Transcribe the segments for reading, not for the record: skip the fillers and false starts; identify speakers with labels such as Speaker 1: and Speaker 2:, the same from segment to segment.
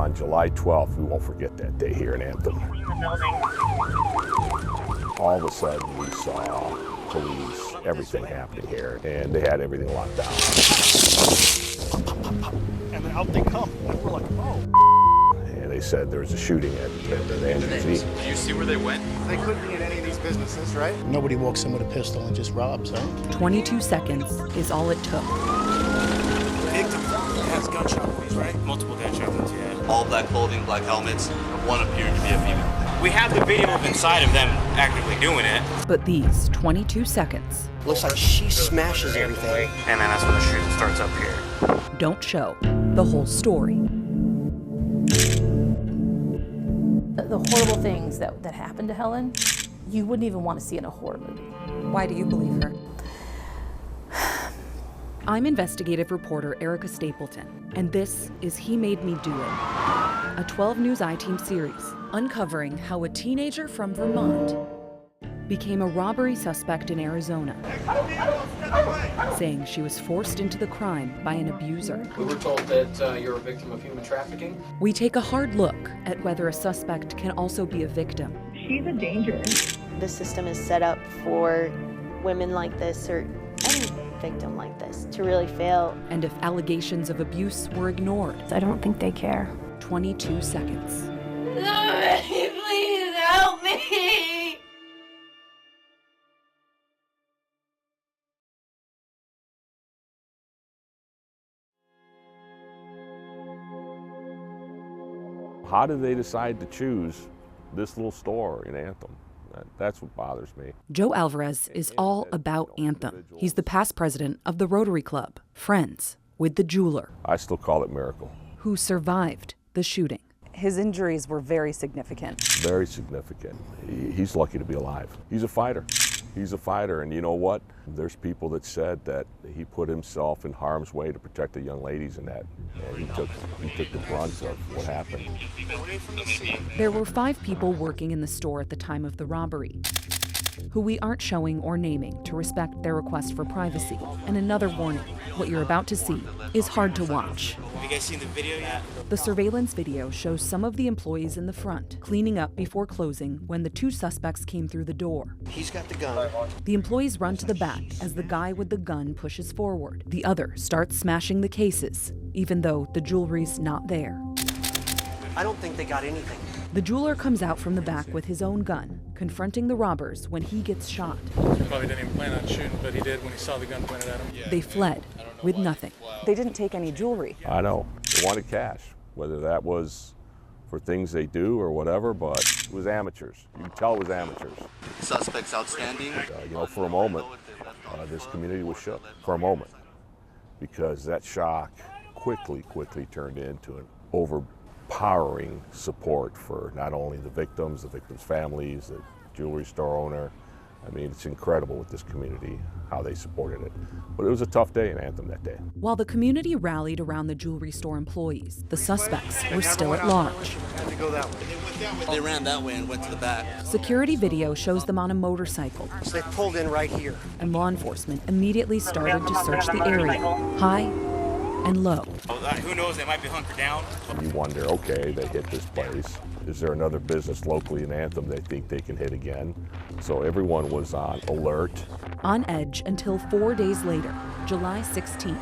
Speaker 1: on July 12th. We won't forget that day here in Anthem. All of a sudden, we saw police, everything happening here, and they had everything locked down.
Speaker 2: And then out they come, and we're like, oh.
Speaker 1: And they said there was a shooting at the end of the Z.
Speaker 3: Did you see where they went?
Speaker 4: They couldn't be in any of these businesses, right?
Speaker 2: Nobody walks in with a pistol and just robs, right?
Speaker 5: 22 seconds is all it took.
Speaker 4: Victim has gunshot wounds, right?
Speaker 3: Multiple gunshot wounds, yeah.
Speaker 6: All black clothing, black helmets. One appeared to be a female.
Speaker 3: We have the video of inside of them actively doing it.
Speaker 5: But these 22 seconds
Speaker 4: Looks like she smashes everything.
Speaker 3: And then that's when the shooting starts up here.
Speaker 5: don't show the whole story.
Speaker 7: The horrible things that happened to Helen, you wouldn't even want to see in a horror movie.
Speaker 8: Why do you believe her?
Speaker 5: I'm investigative reporter Erica Stapleton, and this is He Made Me Do It, a 12 News I-Team series uncovering how a teenager from Vermont became a robbery suspect in Arizona, saying she was forced into the crime by an abuser.
Speaker 9: We were told that you're a victim of human trafficking.
Speaker 5: We take a hard look at whether a suspect can also be a victim.
Speaker 10: She's a danger.
Speaker 11: The system is set up for women like this, or any victim like this, to really fail.
Speaker 5: And if allegations of abuse were ignored.
Speaker 7: I don't think they care.
Speaker 5: 22 seconds.
Speaker 11: Somebody please help me!
Speaker 1: How did they decide to choose this little store in Anthem? That's what bothers me.
Speaker 5: Joe Alvarez is all about Anthem. He's the past president of the Rotary Club, friends with the jeweler.
Speaker 1: I still call it a miracle.
Speaker 5: Who survived the shooting.
Speaker 8: His injuries were very significant.
Speaker 1: Very significant. He's lucky to be alive. He's a fighter. He's a fighter, and you know what? There's people that said that he put himself in harm's way to protect the young ladies and that. And he took the brunt of what happened.
Speaker 5: There were 5 people working in the store at the time of the robbery, who we aren't showing or naming to respect their request for privacy. And another warning, what you're about to see is hard to watch.
Speaker 3: Have you guys seen the video yet?
Speaker 5: The surveillance video shows some of the employees in the front cleaning up before closing when the 2 suspects came through the door.
Speaker 4: He's got the gun.
Speaker 5: The employees run to the back as the guy with the gun pushes forward. The other starts smashing the cases, even though the jewelry's not there.
Speaker 4: I don't think they got anything.
Speaker 5: The jeweler comes out from the back with his own gun, confronting the robbers when he gets shot.
Speaker 2: He probably didn't even plan on shooting, but he did when he saw the gun pointed at him.
Speaker 5: They fled with nothing.
Speaker 8: They didn't take any jewelry.
Speaker 1: I know. They wanted cash, whether that was for things they do or whatever, but it was amateurs. You can tell it was amateurs.
Speaker 6: Suspects outstanding.
Speaker 1: You know, for a moment, this community was shook. For a moment. Because that shock quickly turned into an overpowering support for not only the victims' families, the jewelry store owner. I mean, it's incredible with this community, how they supported it. But it was a tough day in Anthem that day.
Speaker 5: While the community rallied around the jewelry store employees, the suspects were still at large.
Speaker 4: Had to go that way.
Speaker 6: They ran that way and went to the back.
Speaker 5: Security video shows them on a motorcycle,
Speaker 4: So they pulled in right here.
Speaker 5: and law enforcement immediately started to search the area, high and low.
Speaker 3: Who knows, they might be hunkered down.
Speaker 1: You wonder, okay, they hit this place. Is there another business locally in Anthem they think they can hit again? So everyone was on alert.
Speaker 5: On edge until 4 days later, July 16th.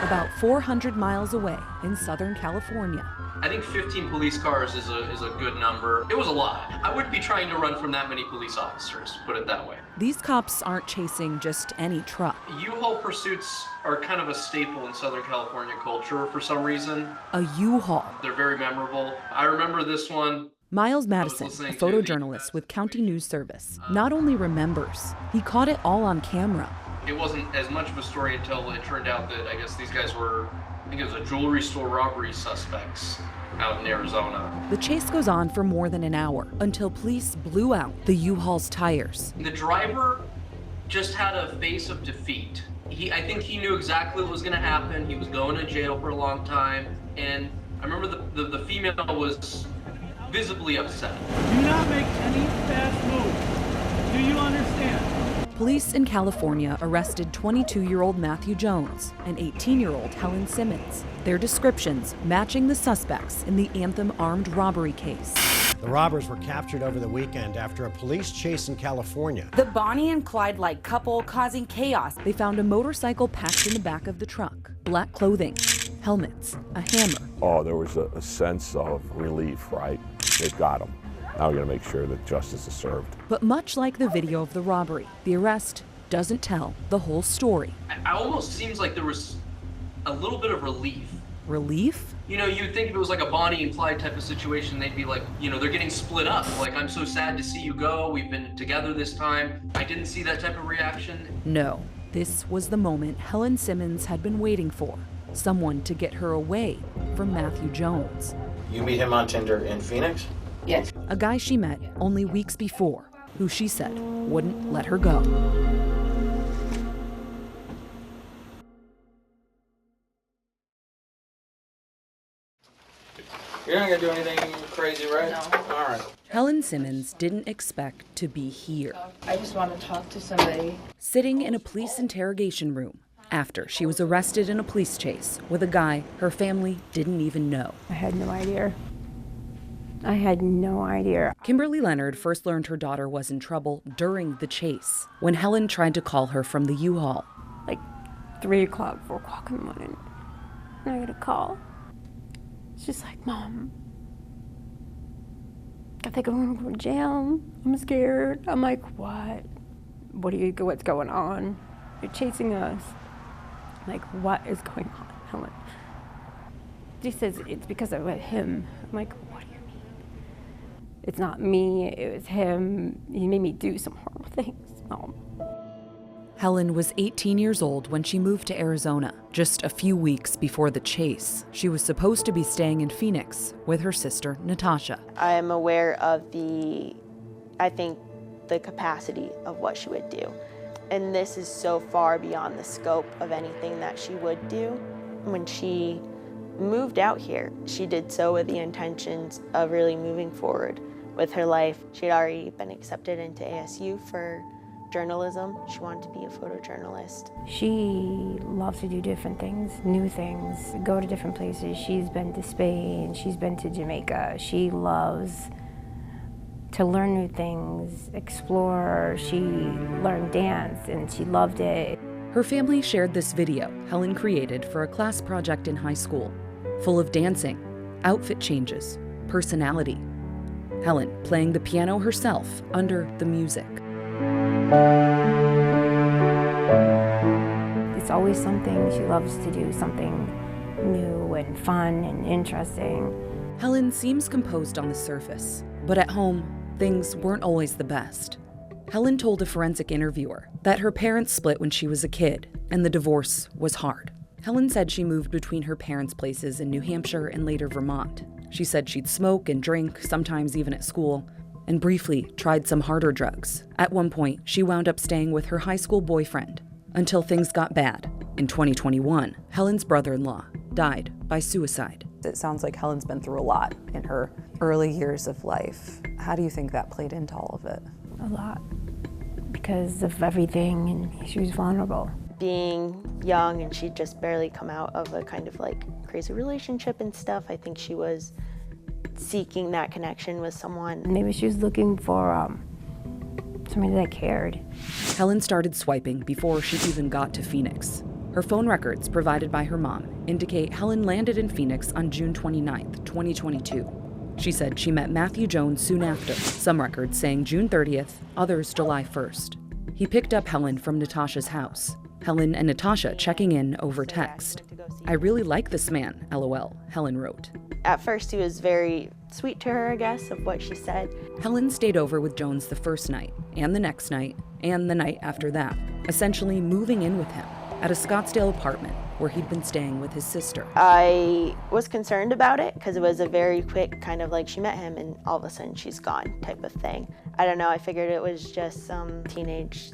Speaker 5: About 400 miles away in Southern California.
Speaker 9: I think 15 police cars is a good number. It was a lot. I wouldn't be trying to run from that many police officers, put it that way.
Speaker 5: These cops aren't chasing just any truck.
Speaker 9: U-Haul pursuits are kind of a staple in Southern California culture for some reason.
Speaker 5: A U-Haul.
Speaker 9: They're very memorable. I remember this one.
Speaker 5: Miles Madison, a photojournalist with County News Service, not only remembers, he caught it all on camera.
Speaker 9: It wasn't as much of a story until it turned out that I guess these guys were, I think it was a jewelry store robbery suspects out in Arizona.
Speaker 5: The chase goes on for more than an hour until police blew out the U-Haul's tires.
Speaker 9: The driver just had a face of defeat. I think he knew exactly what was going to happen. He was going to jail for a long time. And I remember the female was visibly upset.
Speaker 10: Do not make any fast moves. Do you understand?
Speaker 5: Police in California arrested 22-year-old Matthew Jones and 18-year-old Helen Simmons, their descriptions matching the suspects in the Anthem armed robbery case.
Speaker 10: The robbers were captured over the weekend after a police chase in California.
Speaker 12: The Bonnie and Clyde-like couple causing chaos.
Speaker 5: They found a motorcycle packed in the back of the truck, black clothing, helmets, a hammer.
Speaker 1: Oh, there was a sense of relief, right? They've got him. Now we're going to make sure that justice is served.
Speaker 5: But much like the video of the robbery, the arrest doesn't tell the whole story.
Speaker 9: It almost seems like there was a little bit of relief.
Speaker 5: Relief?
Speaker 9: You know, you'd think if it was like a Bonnie and Clyde type of situation, they'd be like, you know, they're getting split up. Like, I'm so sad to see you go. We've been together this time. I didn't see that type of reaction.
Speaker 5: No, this was the moment Helen Simmons had been waiting for. Someone to get her away from Matthew Jones.
Speaker 13: You meet him on Tinder in Phoenix?
Speaker 12: Yes.
Speaker 5: A guy she met only weeks before, who she said wouldn't let her go.
Speaker 13: You're not gonna do anything crazy, right?
Speaker 12: No.
Speaker 13: All right.
Speaker 5: Helen Simmons didn't expect to be here.
Speaker 12: I just want to talk to somebody.
Speaker 5: Sitting in a police interrogation room after she was arrested in a police chase with a guy her family didn't even know.
Speaker 14: I had no idea. I had no idea.
Speaker 5: Kimberly Leonard first learned her daughter was in trouble during the chase when Helen tried to call her from the U-Haul.
Speaker 14: Like 3 o'clock, 4 o'clock in the morning. And I got a call. She's like, Mom, I think I'm gonna go to jail. I'm scared. I'm like, what? What's going on? You're chasing us. I'm like, what is going on, Helen? She says, it's because of him. I'm like, what do you mean? It's not me, it was him. He made me do some horrible things, Mom.
Speaker 5: Helen was 18 years old when she moved to Arizona, just a few weeks before the chase. She was supposed to be staying in Phoenix with her sister, Natasha.
Speaker 11: I am aware of the capacity of what she would do. And this is so far beyond the scope of anything that she would do. When she moved out here, she did so with the intentions of really moving forward with her life. She had already been accepted into ASU for journalism. She wanted to be a photojournalist.
Speaker 14: She loves to do different things, new things, go to different places. She's been to Spain, she's been to Jamaica. She loves to learn new things, explore. She learned dance and she loved it.
Speaker 5: Her family shared this video Helen created for a class project in high school, full of dancing, outfit changes, personality. Helen playing the piano herself under the music.
Speaker 14: It's always something she loves to do, something new and fun and interesting.
Speaker 5: Helen seems composed on the surface, but at home, things weren't always the best. Helen told a forensic interviewer that her parents split when she was a kid, and the divorce was hard. Helen said she moved between her parents' places in New Hampshire and later Vermont. She said she'd smoke and drink, sometimes even at school, and briefly tried some harder drugs. At one point, she wound up staying with her high school boyfriend until things got bad. In 2021, Helen's brother-in-law died by suicide.
Speaker 8: It sounds like Helen's been through a lot in her early years of life. How do you think that played into all of it?
Speaker 14: A lot, because of everything, and she was vulnerable.
Speaker 11: Being young and she'd just barely come out of a kind of like crazy relationship and stuff, I think she was seeking that connection with someone.
Speaker 14: Maybe she was looking for somebody that cared.
Speaker 5: Helen started swiping before she even got to Phoenix. Her phone records provided by her mom indicate Helen landed in Phoenix on June 29th, 2022. She said she met Matthew Jones soon after, some records saying June 30th, others July 1st. He picked up Helen from Natasha's house. Helen and Natasha checking in over text. I really like this man, LOL, Helen wrote.
Speaker 11: At first he was very sweet to her, I guess, of what she said.
Speaker 5: Helen stayed over with Jones the first night, and the next night, and the night after that, essentially moving in with him at a Scottsdale apartment where he'd been staying with his sister.
Speaker 11: I was concerned about it because it was a very quick kind of like she met him and all of a sudden she's gone type of thing. I don't know, I figured it was just some teenage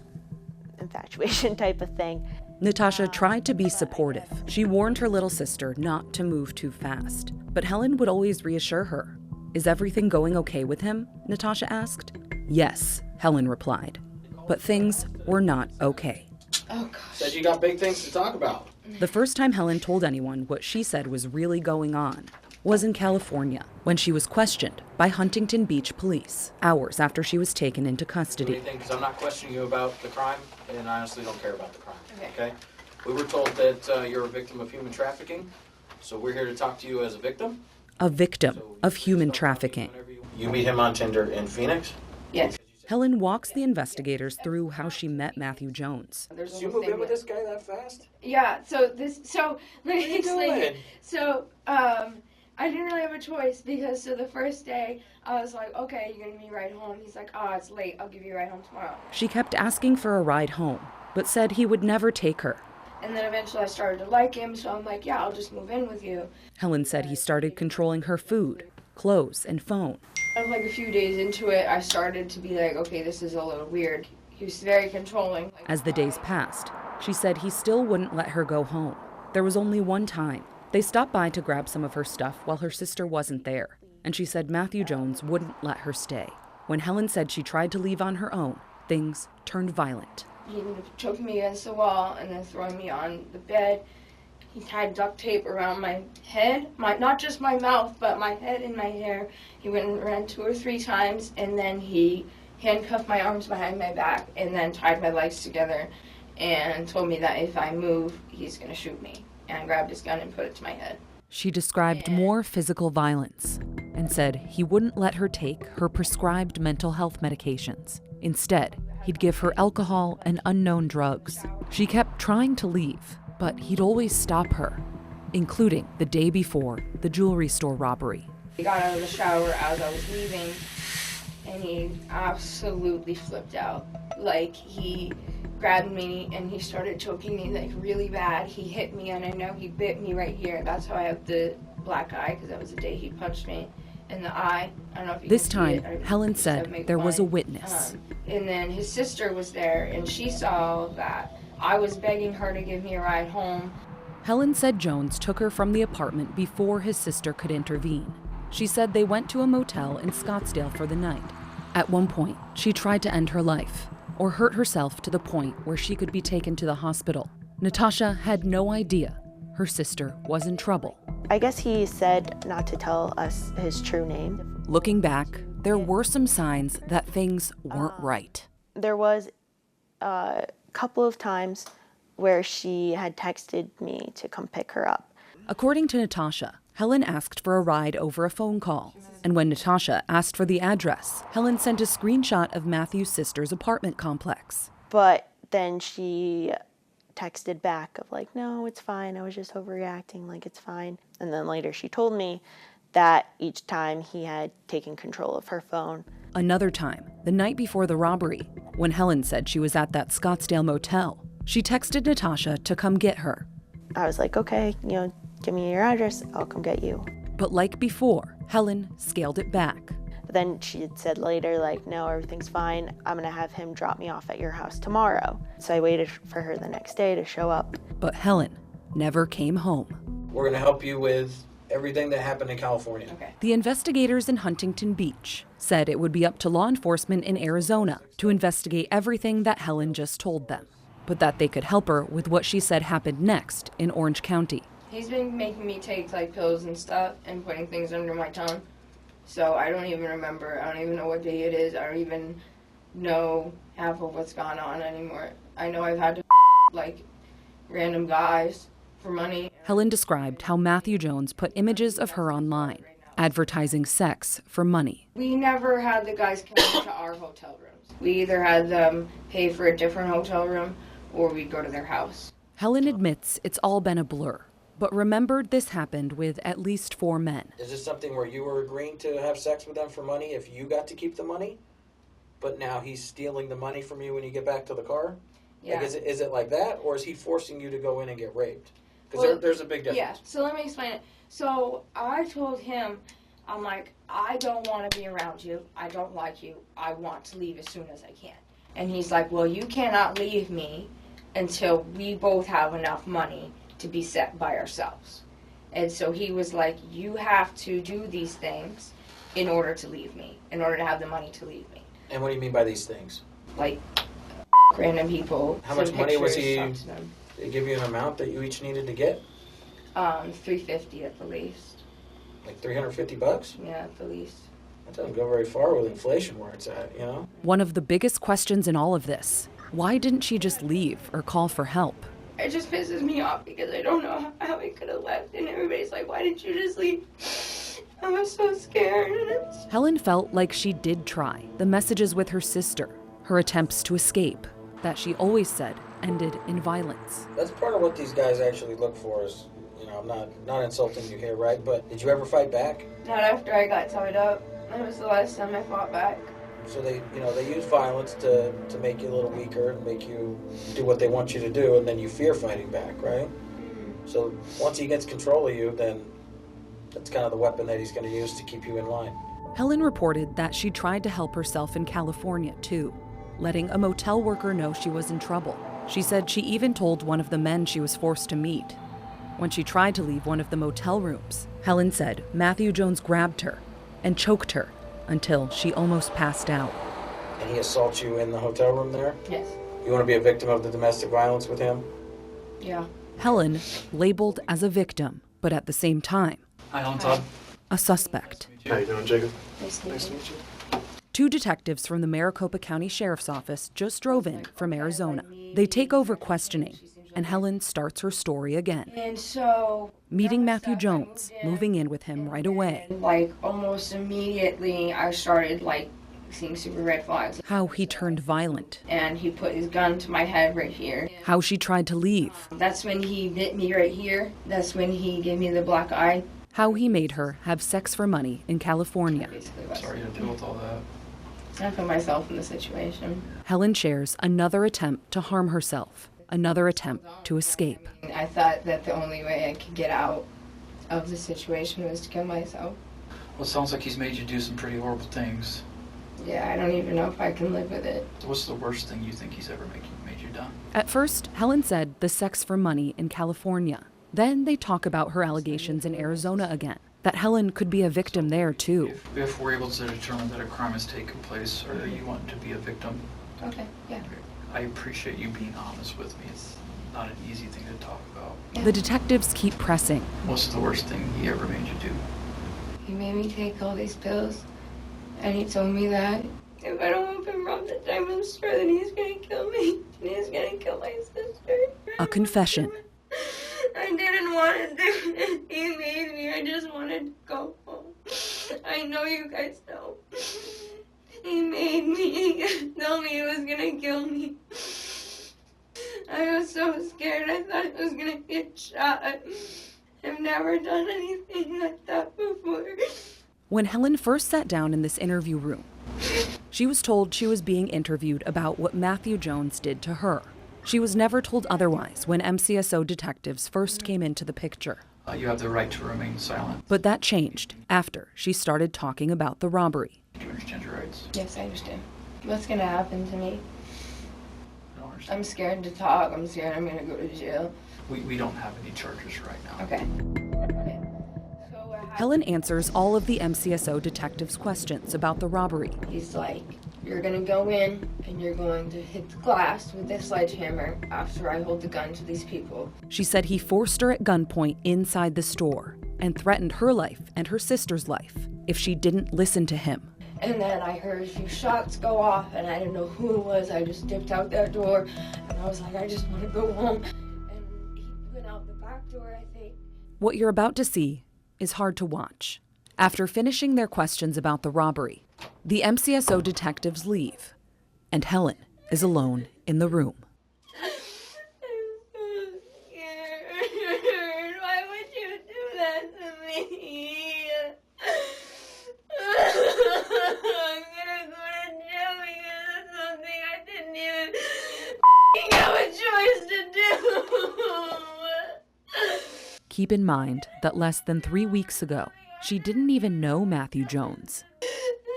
Speaker 11: infatuation type of thing.
Speaker 5: Natasha tried to be supportive. She warned her little sister not to move too fast, but Helen would always reassure her. Is everything going okay with him? Natasha asked. Yes, Helen replied. But things were not okay.
Speaker 13: Oh, gosh. Said you got big things to talk about.
Speaker 5: The first time Helen told anyone what she said was really going on was in California, when she was questioned by Huntington Beach police, hours after she was taken into custody.
Speaker 13: Because I'm not questioning you about the crime, and I honestly don't care about the crime. Okay? We were told that you're a victim of human trafficking, so we're here to talk to you as a victim.
Speaker 5: A victim of human trafficking.
Speaker 13: You meet him on Tinder in Phoenix?
Speaker 12: Yes.
Speaker 5: Helen walks the investigators through how she met Matthew Jones.
Speaker 13: Did you move in with this guy that fast?
Speaker 12: Yeah, so let me
Speaker 13: you
Speaker 12: explain
Speaker 13: doing?
Speaker 12: it. So, I didn't really have a choice because the first day I was like, okay, you're gonna give me a ride home. He's like, oh, it's late, I'll give you a ride home tomorrow.
Speaker 5: She kept asking for a ride home, but said he would never take her.
Speaker 12: And then eventually I started to like him, so I'm like, yeah, I'll just move in with you.
Speaker 5: Helen said he started controlling her food, clothes, and phone.
Speaker 12: And like a few days into it, I started to be like, okay, this is a little weird. He was very controlling.
Speaker 5: As the days passed, she said he still wouldn't let her go home. There was only one time. They stopped by to grab some of her stuff while her sister wasn't there, and she said Matthew Jones wouldn't let her stay. When Helen said she tried to leave on her own, things turned violent.
Speaker 12: He ended up choking me against the wall and then throwing me on the bed. He tied duct tape around my head, not just my mouth, but my head and my hair. He went and ran 2 or 3 times, and then he handcuffed my arms behind my back and then tied my legs together and told me that if I move, he's going to shoot me. And I grabbed his gun and put it to my head.
Speaker 5: She described more physical violence and said he wouldn't let her take her prescribed mental health medications. Instead, he'd give her alcohol and unknown drugs. She kept trying to leave, but he'd always stop her, including the day before the jewelry store robbery.
Speaker 12: He got out of the shower as I was leaving, and he absolutely flipped out. Like, he grabbed me and he started choking me like really bad. He hit me, and I know he bit me right here. That's how I have the black eye, because that was the day he punched me in the eye. I don't know if you
Speaker 5: This
Speaker 12: can see
Speaker 5: time,
Speaker 12: it.
Speaker 5: Helen said there was a witness.
Speaker 12: And then his sister was there, and she saw that I was begging her to give me a ride home.
Speaker 5: Helen said Jones took her from the apartment before his sister could intervene. She said they went to a motel in Scottsdale for the night. At one point, she tried to end her life, or hurt herself to the point where she could be taken to the hospital. Natasha had no idea her sister was in trouble.
Speaker 11: I guess he said not to tell us his true name.
Speaker 5: Looking back, there were some signs that things weren't right.
Speaker 11: There was a couple of times where she had texted me to come pick her up.
Speaker 5: According to Natasha, Helen asked for a ride over a phone call. And when Natasha asked for the address, Helen sent a screenshot of Matthew's sister's apartment complex.
Speaker 11: But then she texted back of like, no, it's fine. I was just overreacting, like it's fine. And then later she told me that each time he had taken control of her phone.
Speaker 5: Another time, the night before the robbery, when Helen said she was at that Scottsdale motel, she texted Natasha to come get her.
Speaker 11: I was like, okay, give me your address, I'll come get you.
Speaker 5: But like before, Helen scaled it back.
Speaker 11: Then she had said later, like, no, everything's fine. I'm gonna have him drop me off at your house tomorrow. So I waited for her the next day to show up.
Speaker 5: But Helen never came home.
Speaker 13: We're gonna help you with everything that happened in California.
Speaker 12: Okay.
Speaker 5: The investigators in Huntington Beach said it would be up to law enforcement in Arizona to investigate everything that Helen just told them, but that they could help her with what she said happened next in Orange County.
Speaker 12: He's been making me take like pills and stuff and putting things under my tongue. So I don't even remember. I don't even know what day it is. I don't even know half of what's gone on anymore. I know I've had to like random guys for money.
Speaker 5: Helen described how Matthew Jones put images of her online, advertising sex for money.
Speaker 12: We never had the guys come to our hotel rooms. We either had them pay for a different hotel room or we'd go to their house.
Speaker 5: Helen admits it's all been a blur, but remembered this happened with at least 4 men.
Speaker 13: Is this something where you were agreeing to have sex with them for money if you got to keep the money? But now he's stealing the money from you when you get back to the car?
Speaker 12: Yeah.
Speaker 13: Like, is it like that, or is he forcing you to go in and get raped? Because there's a big difference.
Speaker 12: Yeah, so let me explain it. So I told him, I'm like, I don't want to be around you. I don't like you. I want to leave as soon as I can. And he's like, well, you cannot leave me until we both have enough money to be set by ourselves. And so he was like, you have to do these things in order to leave me, in order to have the money to leave me.
Speaker 13: And what do you mean by these things?
Speaker 12: Like random people.
Speaker 13: How
Speaker 12: some
Speaker 13: much money was
Speaker 12: pictures,
Speaker 13: he?
Speaker 12: talk to them.
Speaker 13: Did he give you an amount that you each needed to get?
Speaker 12: $350 at the least.
Speaker 13: Like $350?
Speaker 12: Yeah, at the least.
Speaker 13: That doesn't go very far with inflation where it's at, you know?
Speaker 5: One of the biggest questions in all of this, why didn't she just leave or call for help?
Speaker 12: It just pisses me off because I don't know how I could have left, and everybody's like, why didn't you just leave? I was so scared.
Speaker 5: Helen felt like she did try. The messages with her sister, her attempts to escape, that she always said ended in violence.
Speaker 13: That's part of what these guys actually look for is, you know, I'm not insulting you here, right? But did you ever fight back?
Speaker 12: Not after I got tied up. That was the last time I fought back.
Speaker 13: So they use violence to make you a little weaker and make you do what they want you to do, and then you fear fighting back, right? So once he gets control of you, then that's kind of the weapon that he's going to use to keep you in line.
Speaker 5: Helen reported that she tried to help herself in California too, letting a motel worker know she was in trouble. She said she even told one of the men she was forced to meet. When she tried to leave one of the motel rooms, Helen said Matthew Jones grabbed her and choked her until she almost passed out.
Speaker 13: And he assaults you in the hotel room there?
Speaker 12: Yes.
Speaker 13: You want to be a victim of the domestic violence with him?
Speaker 12: Yeah.
Speaker 5: Helen, labeled as a victim, but at the same time,
Speaker 4: Hi, Helen Todd.
Speaker 5: a suspect.
Speaker 4: How you doing, Jacob?
Speaker 12: Nice to meet you.
Speaker 5: Two detectives from the Maricopa County Sheriff's Office just drove in from Arizona. They take over questioning, and Helen starts her story again.
Speaker 12: And so...
Speaker 5: Meeting Matthew Jones, moving in with him right away.
Speaker 12: Like, almost immediately, I started, like, seeing super red flags.
Speaker 5: How he turned violent.
Speaker 12: And he put his gun to my head right here.
Speaker 5: How she tried to leave.
Speaker 12: That's when he bit me right here. That's when he gave me the black eye.
Speaker 5: How he made her have sex for money in California.
Speaker 4: Sorry to deal with all that.
Speaker 12: I put myself in the situation.
Speaker 5: Helen shares another attempt to harm herself, another attempt to escape.
Speaker 12: I thought that the only way I could get out of the situation was to kill myself.
Speaker 4: Well, it sounds like he's made you do some pretty horrible things.
Speaker 12: Yeah, I don't even know if I can live with it.
Speaker 4: What's the worst thing you think he's ever made you done?
Speaker 5: At first, Helen said the sex for money in California. Then they talk about her allegations in Arizona again, that Helen could be a victim there too.
Speaker 4: If we're able to determine that a crime has taken place, or you want to be a victim,
Speaker 12: okay, yeah.
Speaker 4: I appreciate you being honest with me. It's not an easy thing to talk about.
Speaker 5: The detectives keep pressing.
Speaker 4: What's the worst thing he ever made you do?
Speaker 12: He made me take all these pills, and he told me that if I don't open rob the diamond store, then he's gonna kill me, and he's gonna kill my sister.
Speaker 5: A confession.
Speaker 12: I didn't want to do it. He made me. I just wanted to go home. I know you guys know. He made me tell me he was gonna kill me. I was so scared. I thought I was gonna get shot. I've never done anything like that before.
Speaker 5: When Helen first sat down in this interview room, she was told she was being interviewed about what Matthew Jones did to her. She was never told otherwise when MCSO detectives first came into the picture.
Speaker 4: You have the right to remain silent.
Speaker 5: But that changed after she started talking about the robbery.
Speaker 4: Do you understand your rights?
Speaker 12: Yes, I understand. What's gonna happen to me?
Speaker 4: I don't understand.
Speaker 12: I'm scared to talk. I'm scared I'm gonna go to jail.
Speaker 4: We don't have any charges right now.
Speaker 12: Okay.
Speaker 5: Helen answers all of the MCSO detectives' questions about the robbery.
Speaker 12: He's like, you're gonna go in and you're going to hit the glass with this sledgehammer after I hold the gun to these people.
Speaker 5: She said he forced her at gunpoint inside the store and threatened her life and her sister's life if she didn't listen to him.
Speaker 12: And then I heard a few shots go off and I didn't know who it was. I just dipped out that door and I was like, I just want to go home. And he went out the back door, I think.
Speaker 5: What you're about to see is hard to watch. After finishing their questions about the robbery, the MCSO detectives leave, and Helen is alone in the room.
Speaker 12: I'm so scared. Why would you do that to me? I'm gonna go to jail because it's something I didn't even have a choice to do.
Speaker 5: Keep in mind that less than 3 weeks ago, she didn't even know Matthew Jones.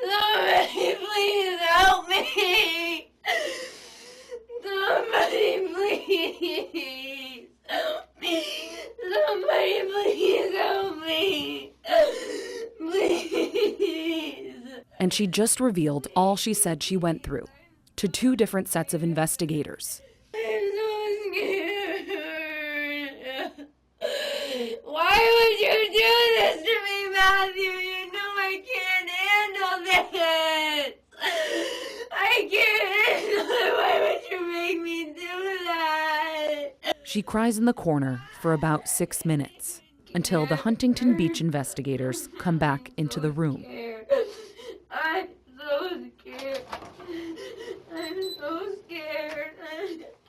Speaker 12: Somebody please help me! Somebody please help me! Somebody please help me! Please!
Speaker 5: And she just revealed all she said she went through to 2 different sets of investigators.
Speaker 12: I'm so scared. Why would you do this to me, Matthew? You know I can't handle this. I can't handle it. Why would you make me do that?
Speaker 5: She cries in the corner for about 6 minutes until the Huntington Beach investigators come back into the room.
Speaker 12: I'm so scared. I'm so scared.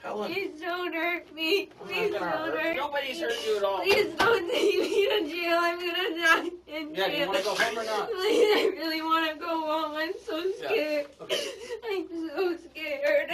Speaker 13: Helen.
Speaker 12: Please don't hurt me. Please don't hurt me.
Speaker 13: Nobody's hurt you at all.
Speaker 12: Please don't take me to jail. I'm gonna die in jail.
Speaker 13: Yeah, do you want to go home or not?
Speaker 12: Please, I really want to go home. I'm so scared.
Speaker 13: Yeah. Okay.
Speaker 12: I'm so scared.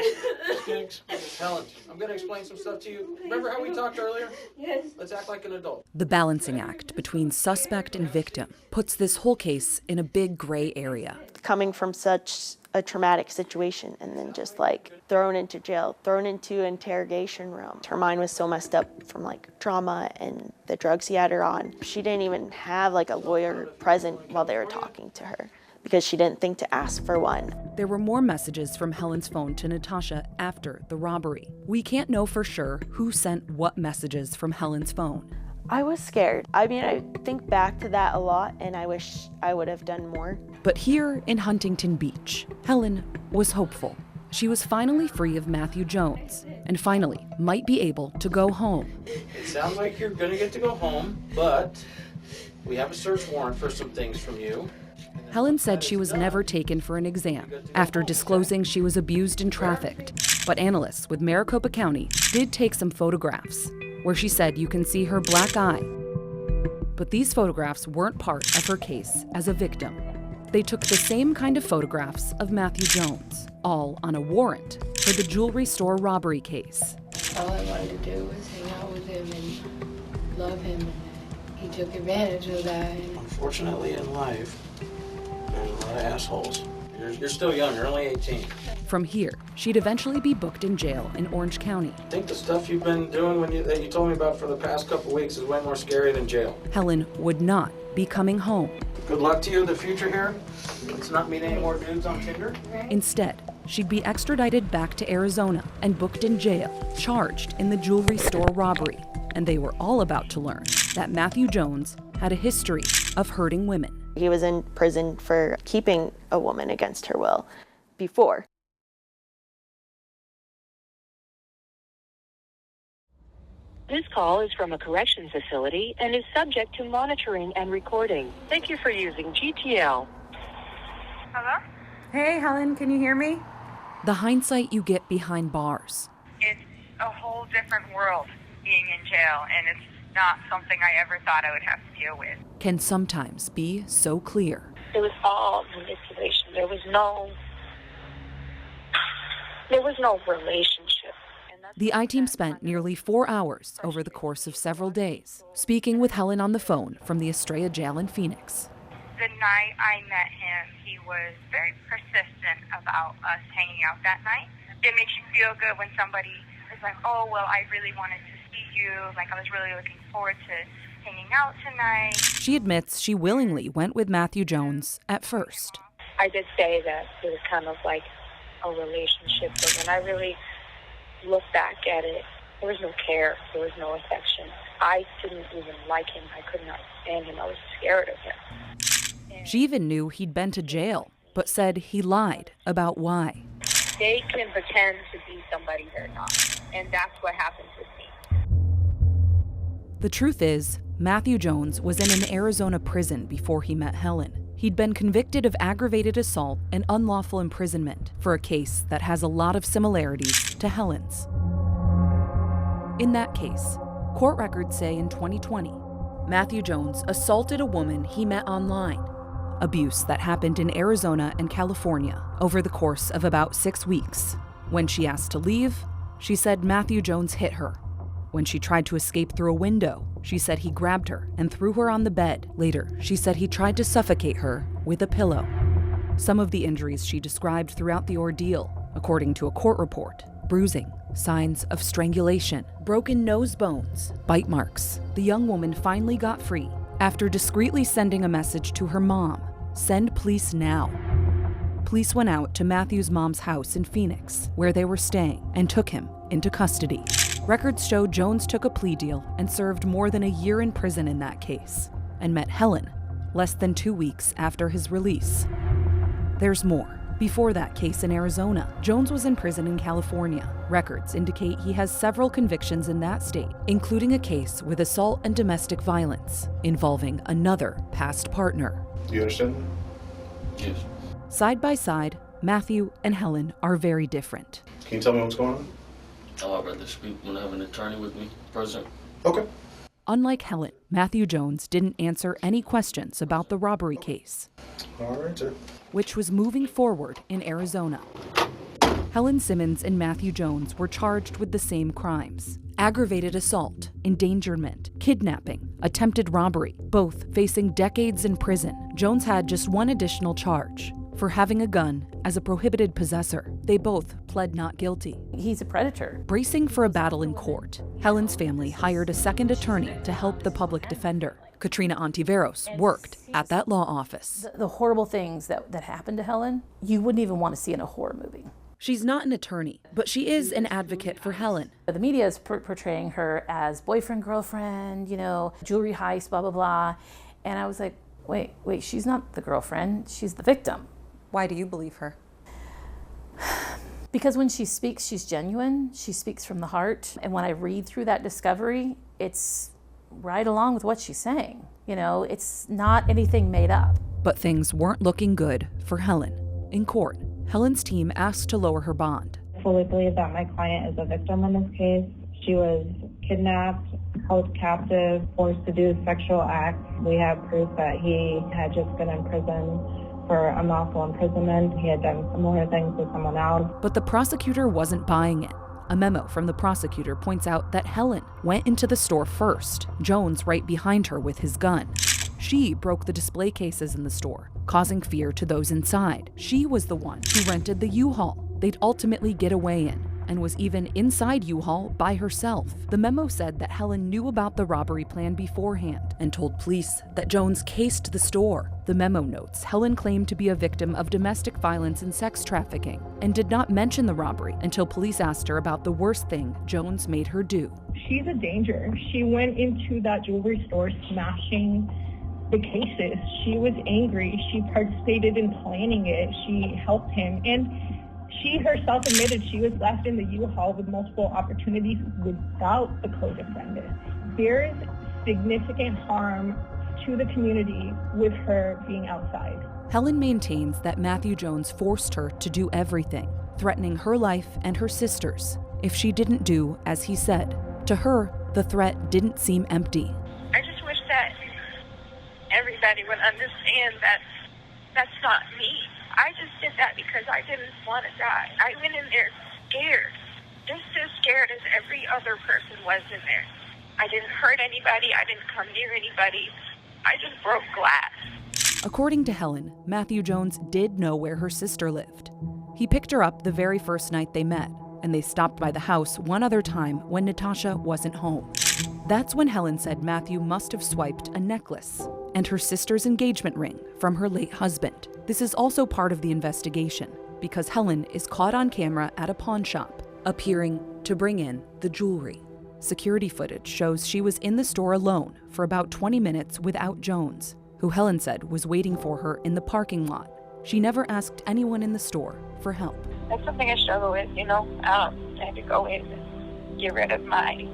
Speaker 13: Helen, I'm going to explain some stuff to you. Remember how we talked earlier?
Speaker 12: Yes.
Speaker 13: Let's act like an adult.
Speaker 5: The balancing act between suspect and victim puts this whole case in a big gray area.
Speaker 11: Coming from such a traumatic situation and then just like thrown into jail, thrown into interrogation room. Her mind was so messed up from like trauma and the drugs he had her on. She didn't even have like a lawyer present while they were talking to her because she didn't think to ask for one.
Speaker 5: There were more messages from Helen's phone to Natasha after the robbery. We can't know for sure who sent what messages from Helen's phone.
Speaker 11: I was scared. I mean, I think back to that a lot and I wish I would have done more.
Speaker 5: But here in Huntington Beach, Helen was hopeful. She was finally free of Matthew Jones and finally might be able to go home.
Speaker 13: It sounds like you're going to get to go home, but we have a search warrant for some things from you.
Speaker 5: Helen said she was never taken for an exam after disclosing she was abused and trafficked. But analysts with Maricopa County did take some photographs where she said you can see her black eye. But these photographs weren't part of her case as a victim. They took the same kind of photographs of Matthew Jones, all on a warrant for the jewelry store robbery case.
Speaker 12: All I wanted to do was hang out with him and love him. He took advantage of that.
Speaker 13: Unfortunately, in life, there's a lot of assholes. You're still young. You're only 18.
Speaker 5: From here, she'd eventually be booked in jail in Orange County.
Speaker 13: I think the stuff you've been doing that you told me about for the past couple weeks is way more scary than jail.
Speaker 5: Helen would not be coming home.
Speaker 13: Good luck to you in the future here. Let's not meet any more dudes on Tinder.
Speaker 5: Instead, she'd be extradited back to Arizona and booked in jail, charged in the jewelry store robbery. And they were all about to learn that Matthew Jones had a history of hurting women.
Speaker 11: He was in prison for keeping a woman against her will before.
Speaker 15: This call is from a corrections facility and is subject to monitoring and recording. Thank you for using GTL.
Speaker 16: Hello?
Speaker 17: Hey, Helen, can you hear me?
Speaker 5: The hindsight you get behind bars.
Speaker 16: It's a whole different world being in jail, and it's not something I ever thought I would have to deal with.
Speaker 5: Can sometimes be so clear.
Speaker 15: It was all manipulation. There was no relationship.
Speaker 5: The I-Team spent nearly 4 hours over the course of several days, speaking with Helen on the phone from the Estrella jail in Phoenix.
Speaker 16: The night I met him, he was very persistent about us hanging out that night. It makes you feel good when somebody is like, oh, well, I really wanted to see you. Like, I was really looking forward to hanging out tonight.
Speaker 5: She admits she willingly went with Matthew Jones at first.
Speaker 15: I did say that it was kind of like a relationship, but when I really look back at it, there was no care, there was no affection. I didn't even like him. I could not stand him. I was scared of him.
Speaker 5: She even knew he'd been to jail, but said he lied about why.
Speaker 15: They can pretend to be somebody they're not, and that's what happened with me.
Speaker 5: The truth is, Matthew Jones was in an Arizona prison before he met Helen. He'd been convicted of aggravated assault and unlawful imprisonment for a case that has a lot of similarities to Helen's. In that case, court records say in 2020, Matthew Jones assaulted a woman he met online. Abuse that happened in Arizona and California over the course of about 6 weeks. When she asked to leave, she said Matthew Jones hit her. When she tried to escape through a window, she said he grabbed her and threw her on the bed. Later, she said he tried to suffocate her with a pillow. Some of the injuries she described throughout the ordeal, according to a court report: bruising, signs of strangulation, broken nose bones, bite marks. The young woman finally got free after discreetly sending a message to her mom: "Send police now." police went out to Matthew's mom's house in Phoenix, where they were staying, and took him into custody. Records show Jones took a plea deal and served more than a year in prison in that case, and met Helen less than 2 weeks after his release. There's more. Before that case in Arizona, Jones was in prison in California. Records indicate he has several convictions in that state, including a case with assault and domestic violence involving another past partner.
Speaker 18: Do you understand? Yes.
Speaker 5: Side by side, Matthew and Helen are very different.
Speaker 18: Can you tell me what's going on?
Speaker 19: Oh, I'd rather speak when I have an attorney with me present.
Speaker 18: Okay.
Speaker 5: Unlike Helen, Matthew Jones didn't answer any questions about the robbery case,
Speaker 18: All right, sir.
Speaker 5: which was moving forward in Arizona. Helen Simmons and Matthew Jones were charged with the same crimes: aggravated assault, endangerment, kidnapping, attempted robbery, both facing decades in prison. Jones had just one additional charge: for having a gun as a prohibited possessor. They both pled not guilty.
Speaker 7: He's a predator.
Speaker 5: Bracing for a battle in court, Helen's family hired a second attorney to help the public defender. Katrina Ontiveros worked at that law office.
Speaker 7: The horrible things that happened to Helen, you wouldn't even want to see in a horror movie.
Speaker 5: She's not an attorney, but she is an advocate for Helen.
Speaker 7: The media is portraying her as boyfriend, girlfriend, jewelry heist, blah, blah, blah. And I was like, wait, she's not the girlfriend, she's the victim.
Speaker 8: Why do you believe her?
Speaker 7: Because when she speaks, she's genuine. She speaks from the heart. And when I read through that discovery, it's right along with what she's saying. It's not anything made up.
Speaker 5: But things weren't looking good for Helen. In court, Helen's team asked to lower her bond.
Speaker 20: I fully believe that my client is a victim in this case. She was kidnapped, held captive, forced to do sexual acts. We have proof that he had just been in prison for unlawful imprisonment. He had done similar things with someone else.
Speaker 5: But the prosecutor wasn't buying it. A memo from the prosecutor points out that Helen went into the store first, Jones right behind her with his gun. She broke the display cases in the store, causing fear to those inside. She was the one who rented the U-Haul they'd ultimately get away in, and was even inside U-Haul by herself. The memo said that Helen knew about the robbery plan beforehand and told police that Jones cased the store. The memo notes Helen claimed to be a victim of domestic violence and sex trafficking and did not mention the robbery until police asked her about the worst thing Jones made her do.
Speaker 21: She's a danger. She went into that jewelry store smashing the cases. She was angry. She participated in planning it. She helped him. And she herself admitted she was left in the U-Haul with multiple opportunities without the co-defendant. There is significant harm to the community with her being outside.
Speaker 5: Helen maintains that Matthew Jones forced her to do everything, threatening her life and her sister's if she didn't do as he said. To her, the threat didn't seem empty.
Speaker 16: I just wish that everybody would understand that that's not me. I just did that because I didn't want to die. I went in there scared, just as scared as every other person was in there. I didn't hurt anybody. I didn't come near anybody. I just broke glass.
Speaker 5: According to Helen, Matthew Jones did know where her sister lived. He picked her up the very first night they met, and they stopped by the house one other time when Natasha wasn't home. That's when Helen said Matthew must have swiped a necklace and her sister's engagement ring from her late husband. This is also part of the investigation because Helen is caught on camera at a pawn shop, appearing to bring in the jewelry. Security footage shows she was in the store alone for about 20 minutes without Jones, who Helen said was waiting for her in the parking lot. She never asked anyone in the store for help.
Speaker 15: That's something I struggle with, I had to go in and get rid of my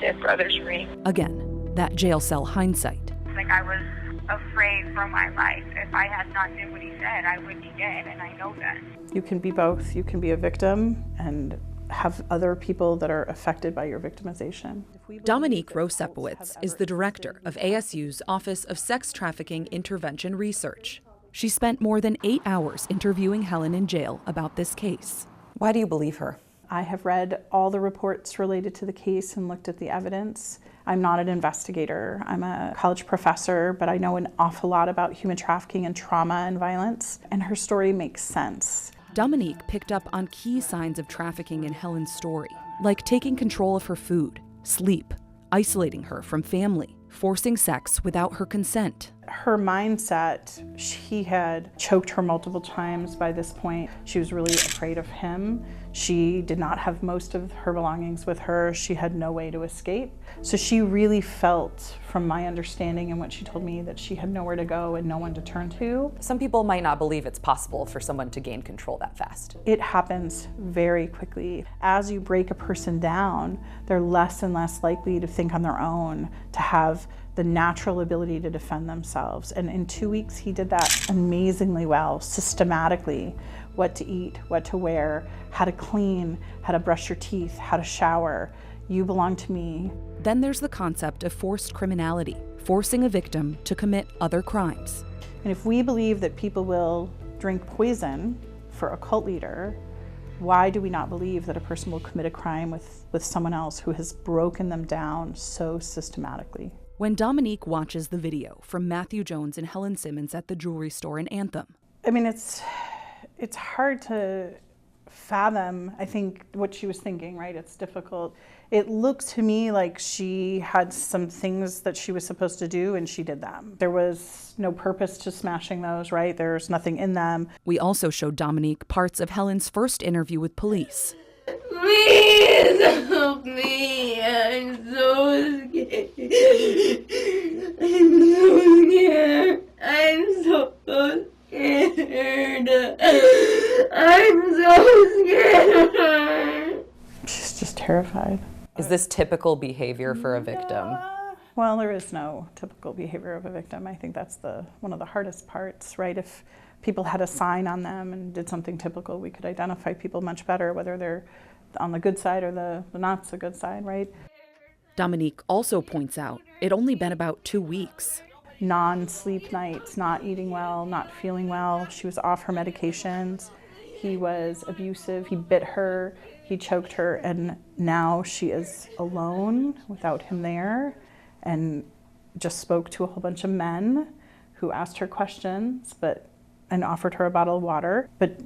Speaker 15: dead brother's ring.
Speaker 5: Again, that jail cell hindsight.
Speaker 16: Like I was afraid for my life. If I had not did what he said, I would be dead, and I know that.
Speaker 22: You can be both. You can be a victim and have other people that are affected by your victimization.
Speaker 5: Dominique Rosepowitz is the director of ASU's Office of Sex Trafficking Intervention Research. She spent more than 8 hours interviewing Helen in jail about this case.
Speaker 8: Why do you believe her?
Speaker 22: I have read all the reports related to the case and looked at the evidence. I'm not an investigator. I'm a college professor, but I know an awful lot about human trafficking and trauma and violence, and her story makes sense.
Speaker 5: Dominique picked up on key signs of trafficking in Helen's story, like taking control of her food, sleep, isolating her from family, forcing sex without her consent.
Speaker 22: Her mindset, he had choked her multiple times by this point. She was really afraid of him. She did not have most of her belongings with her. She had no way to escape. So she really felt, from my understanding and what she told me, that she had nowhere to go and no one to turn to.
Speaker 8: Some people might not believe it's possible for someone to gain control that fast.
Speaker 22: It happens very quickly. As you break a person down, they're less and less likely to think on their own, to have the natural ability to defend themselves. And in 2 weeks, he did that amazingly well, systematically. What to eat, what to wear, how to clean, how to brush your teeth, how to shower. You belong to me.
Speaker 5: Then there's the concept of forced criminality, forcing a victim to commit other crimes.
Speaker 22: And if we believe that people will drink poison for a cult leader, why do we not believe that a person will commit a crime with someone else who has broken them down so systematically?
Speaker 5: When Dominique watches the video from Matthew Jones and Helen Simmons at the jewelry store in Anthem.
Speaker 22: I mean, it's hard to fathom, I think, what she was thinking, right? It's difficult. It looks to me like she had some things that she was supposed to do and she did them. There was no purpose to smashing those, right? There's nothing in them.
Speaker 5: We also showed Dominique parts of Helen's first interview with police.
Speaker 12: Please help me. I'm so scared. I'm so scared. I'm so scared.
Speaker 22: She's just terrified.
Speaker 8: Is this typical behavior for a victim?
Speaker 22: Well, there is no typical behavior of a victim. I think that's one of the hardest parts, right? If people had a sign on them and did something typical, we could identify people much better, whether they're on the good side or the not so good side, right?
Speaker 5: Dominique also points out it only been about 2 weeks.
Speaker 22: Non-sleep nights, not eating well, not feeling well. She was off her medications. He was abusive. He bit her. He choked her. And now she is alone without him there and just spoke to a whole bunch of men who asked her questions and offered her a bottle of water, but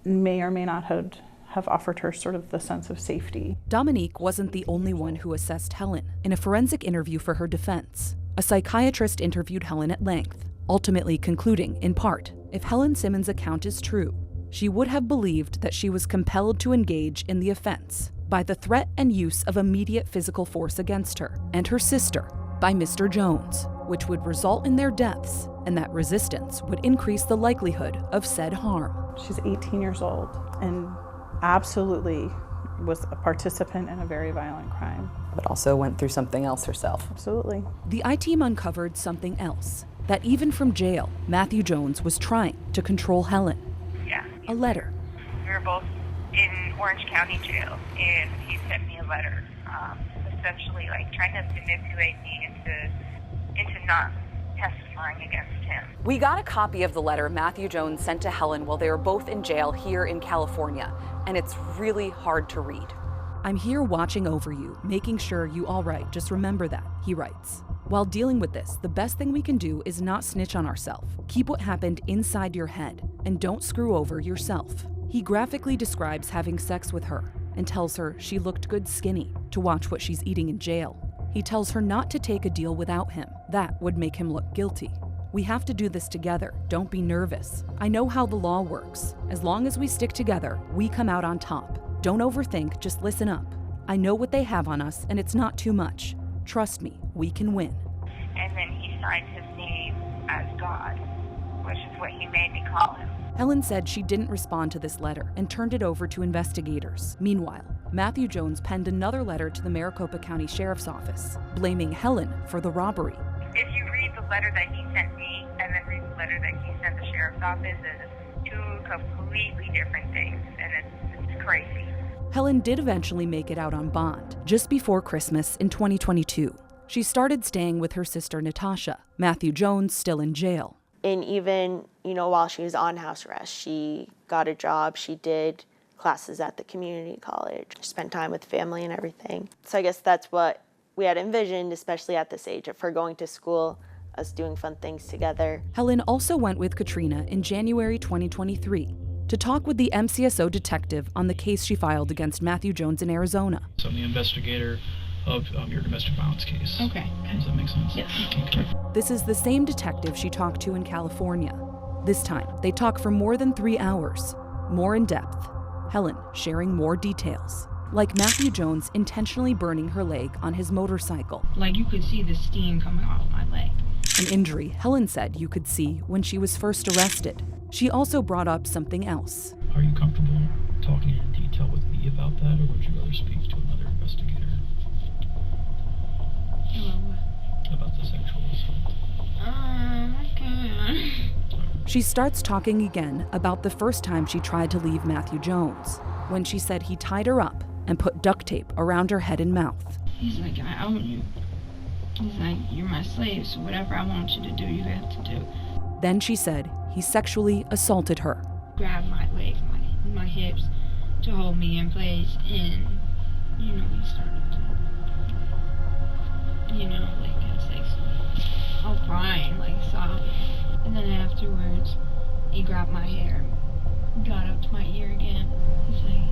Speaker 22: may or may not have offered her sort of the sense of safety.
Speaker 5: Dominique wasn't the only one who assessed Helen. In a forensic interview for her defense, a psychiatrist interviewed Helen at length, ultimately concluding, in part, if Helen Simmons' account is true, she would have believed that she was compelled to engage in the offense by the threat and use of immediate physical force against her and her sister by Mr. Jones, which would result in their deaths, and that resistance would increase the likelihood of said harm.
Speaker 22: She's 18 years old and absolutely was a participant in a very violent crime.
Speaker 8: But also went through something else herself.
Speaker 22: Absolutely.
Speaker 5: The I-Team uncovered something else, that even from jail, Matthew Jones was trying to control Helen.
Speaker 16: Yeah.
Speaker 5: A letter.
Speaker 16: We were both in Orange County jail, and he sent me a letter, essentially like trying to manipulate me into not testifying against him.
Speaker 8: We got a copy of the letter Matthew Jones sent to Helen while they were both in jail here in California, and it's really hard to read.
Speaker 5: I'm here watching over you, making sure you all right. Just remember that, he writes. While dealing with this, the best thing we can do is not snitch on ourselves. Keep what happened inside your head, and don't screw over yourself. He graphically describes having sex with her and tells her she looked good skinny to watch what she's eating in jail. He tells her not to take a deal without him. That would make him look guilty. We have to do this together. Don't be nervous. I know how the law works. As long as we stick together, we come out on top. Don't overthink, just listen up. I know what they have on us, and it's not too much. Trust me, we can win.
Speaker 16: And then he signed his name as God, which is what he made me call him.
Speaker 5: Helen said she didn't respond to this letter and turned it over to investigators. Meanwhile, Matthew Jones penned another letter to the Maricopa County Sheriff's Office, blaming Helen for the robbery.
Speaker 16: If you read the letter that he sent me and then read the letter that he sent the Sheriff's Office, it's two completely different things, and it's crazy.
Speaker 5: Helen did eventually make it out on bond, just before Christmas in 2022. She started staying with her sister Natasha, Matthew Jones still in jail.
Speaker 11: And even, while she was on house arrest, she got a job. She did classes at the community college, spent time with family and everything. So I guess that's what we had envisioned, especially at this age, of her going to school, us doing fun things together.
Speaker 5: Helen also went with Katrina in January 2023 to talk with the MCSO detective on the case she filed against Matthew Jones in Arizona.
Speaker 4: So I'm the investigator of your domestic violence case.
Speaker 17: Okay.
Speaker 4: Does that make sense?
Speaker 17: Yes.
Speaker 4: Okay.
Speaker 5: This is the same detective she talked to in California. This time, they talk for more than 3 hours, more in depth. Helen sharing more details, like Matthew Jones intentionally burning her leg on his motorcycle.
Speaker 17: Like you could see the steam coming off my leg.
Speaker 5: An injury Helen said you could see when she was first arrested. She also brought up something else.
Speaker 4: Are you comfortable talking in detail with me about that, or would you rather speak to another investigator? About the sexual assault.
Speaker 17: Okay.
Speaker 5: She starts talking again about the first time she tried to leave Matthew Jones, when she said he tied her up and put duct tape around her head and mouth.
Speaker 17: He's like, I own you. He's like, you're my slave, so whatever I want you to do, you have to do.
Speaker 5: Then she said he sexually assaulted her.
Speaker 17: Grabbed my legs, my hips to hold me in place, and, he started to, have sex with me. I was crying, sobbing. And then afterwards, he grabbed my hair, got up to my ear again. He's like,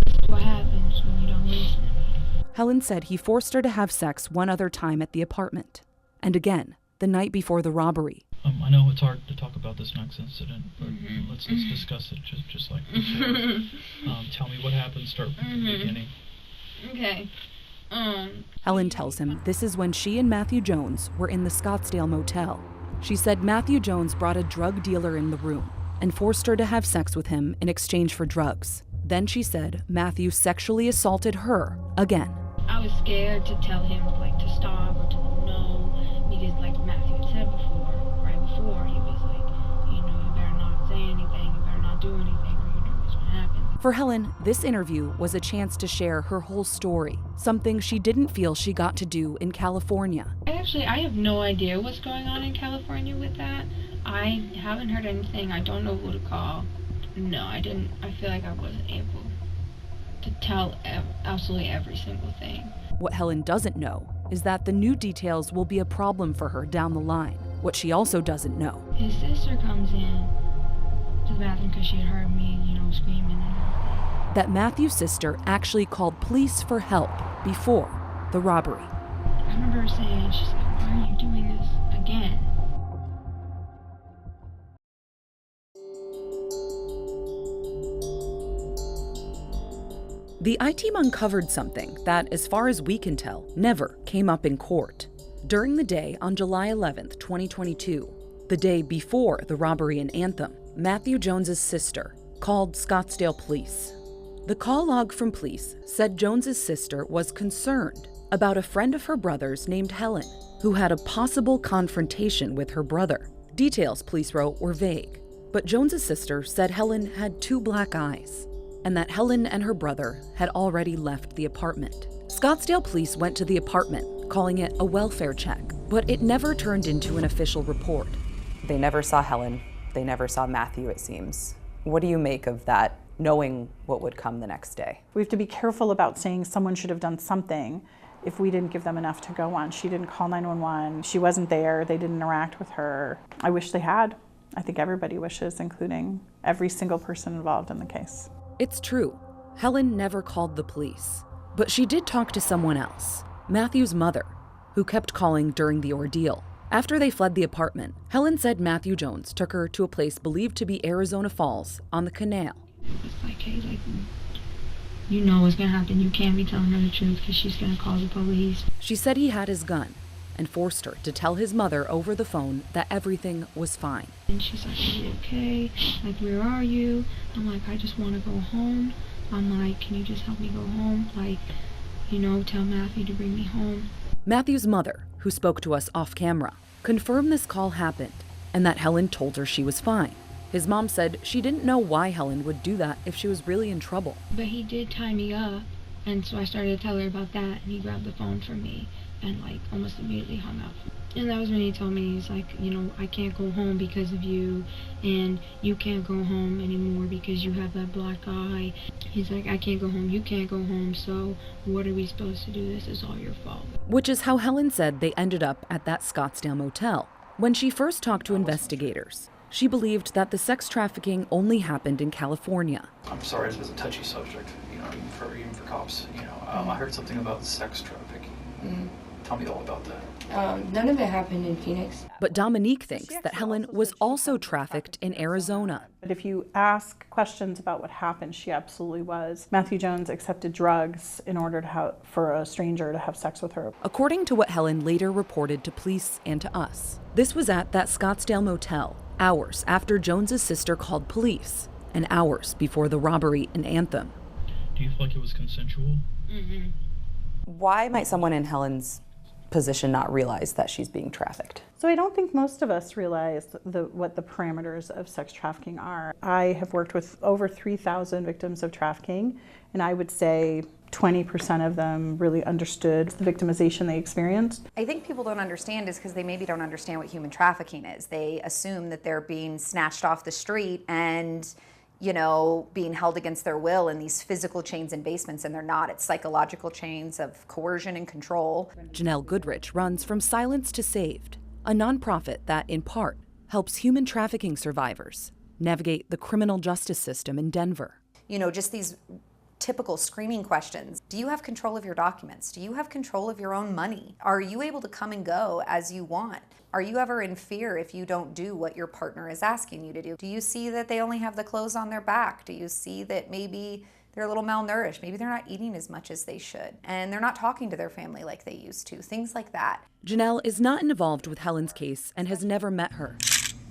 Speaker 17: this is what happens when you don't listen to me.
Speaker 5: Helen said he forced her to have sex one other time at the apartment, and again, the night before the robbery.
Speaker 4: I know it's hard to talk about this next incident, but let's discuss it just like this. Tell me what happened, start from the beginning.
Speaker 17: Okay.
Speaker 5: Helen tells him this is when she and Matthew Jones were in the Scottsdale motel. She said Matthew Jones brought a drug dealer in the room and forced her to have sex with him in exchange for drugs. Then she said Matthew sexually assaulted her again.
Speaker 17: I was scared to tell him to stop or to no, because Matthew had said right before, he was like, you better not say anything, you better not do anything, or you know what's gonna happen.
Speaker 5: For Helen, this interview was a chance to share her whole story, something she didn't feel she got to do in California.
Speaker 17: I have no idea what's going on in California with that. I haven't heard anything. I don't know who to call. No, I didn't. I feel like I wasn't able to tell absolutely every single thing.
Speaker 5: What Helen doesn't know is that the new details will be a problem for her down the line. What she also doesn't know.
Speaker 17: His sister comes in to the bathroom because she had heard me, screaming and everything.
Speaker 5: That Matthew's sister actually called police for help before the robbery.
Speaker 17: I remember her saying, she's like, why are you doing this again?
Speaker 5: The I-Team uncovered something that, as far as we can tell, never came up in court. During the day on July 11th, 2022, the day before the robbery in Anthem, Matthew Jones's sister called Scottsdale police. The call log from police said Jones's sister was concerned about a friend of her brother's named Helen, who had a possible confrontation with her brother. Details police wrote were vague, but Jones's sister said Helen had 2 black eyes, and that Helen and her brother had already left the apartment. Scottsdale police went to the apartment, calling it a welfare check, but it never turned into an official report.
Speaker 8: They never saw Helen. They never saw Matthew, it seems. What do you make of that, knowing what would come the next day?
Speaker 22: We have to be careful about saying someone should have done something if we didn't give them enough to go on. She didn't call 911. She wasn't there. They didn't interact with her. I wish they had. I think everybody wishes, including every single person involved in the case.
Speaker 5: It's true. Helen never called the police, but she did talk to someone else, Matthew's mother, who kept calling during the ordeal. After they fled the apartment, Helen said Matthew Jones took her to a place believed to be Arizona Falls on the canal.
Speaker 17: It's like, hey, you know what's gonna happen. You can't be telling her the truth because she's gonna call the police.
Speaker 5: She said he had his gun and forced her to tell his mother over the phone that everything was fine.
Speaker 17: And she's like, are you okay? Like, where are you? I'm like, I just want to go home. I'm like, can you just help me go home? Like, tell Matthew to bring me home.
Speaker 5: Matthew's mother, who spoke to us off camera, confirmed this call happened and that Helen told her she was fine. His mom said she didn't know why Helen would do that if she was really in trouble.
Speaker 17: But he did tie me up, and so I started to tell her about that, and he grabbed the phone from me and almost immediately hung up. And that was when he told me, he's like, I can't go home because of you, and you can't go home anymore because you have that black eye. He's like, I can't go home, you can't go home, so what are we supposed to do? This is all your fault.
Speaker 5: Which is how Helen said they ended up at that Scottsdale motel. When she first talked to investigators, she believed that the sex trafficking only happened in California.
Speaker 4: I'm sorry, this is a touchy subject. even for cops. I heard something about sex trafficking. Tell me all about that.
Speaker 12: None of it happened in Phoenix.
Speaker 5: But Dominique thinks that Helen was also trafficked in Arizona.
Speaker 22: But if you ask questions about what happened, she absolutely was. Matthew Jones accepted drugs in order for a stranger to have sex with her.
Speaker 5: According to what Helen later reported to police and to us, this was at that Scottsdale motel, hours after Jones's sister called police, and hours before the robbery in Anthem.
Speaker 4: Do you feel like it was consensual?
Speaker 8: Mm-hmm. Why might someone in Helen's position not realize that she's being trafficked?
Speaker 22: So I don't think most of us realize what the parameters of sex trafficking are. I have worked with over 3,000 victims of trafficking, and I would say 20% of them really understood the victimization they experienced.
Speaker 2: I think people don't understand is because they maybe don't understand what human trafficking is. They assume that they're being snatched off the street and being held against their will in these physical chains and basements, and they're not. It's psychological chains of coercion and control.
Speaker 5: Janelle Goodrich runs From Silence to Saved, a nonprofit that, in part, helps human trafficking survivors navigate the criminal justice system in Denver.
Speaker 2: Just these typical screening questions. Do you have control of your documents? Do you have control of your own money? Are you able to come and go as you want? Are you ever in fear if you don't do what your partner is asking you to do? Do you see that they only have the clothes on their back? Do you see that maybe they're a little malnourished? Maybe they're not eating as much as they should, and they're not talking to their family like they used to, things like that.
Speaker 5: Janelle is not involved with Helen's case and has never met her.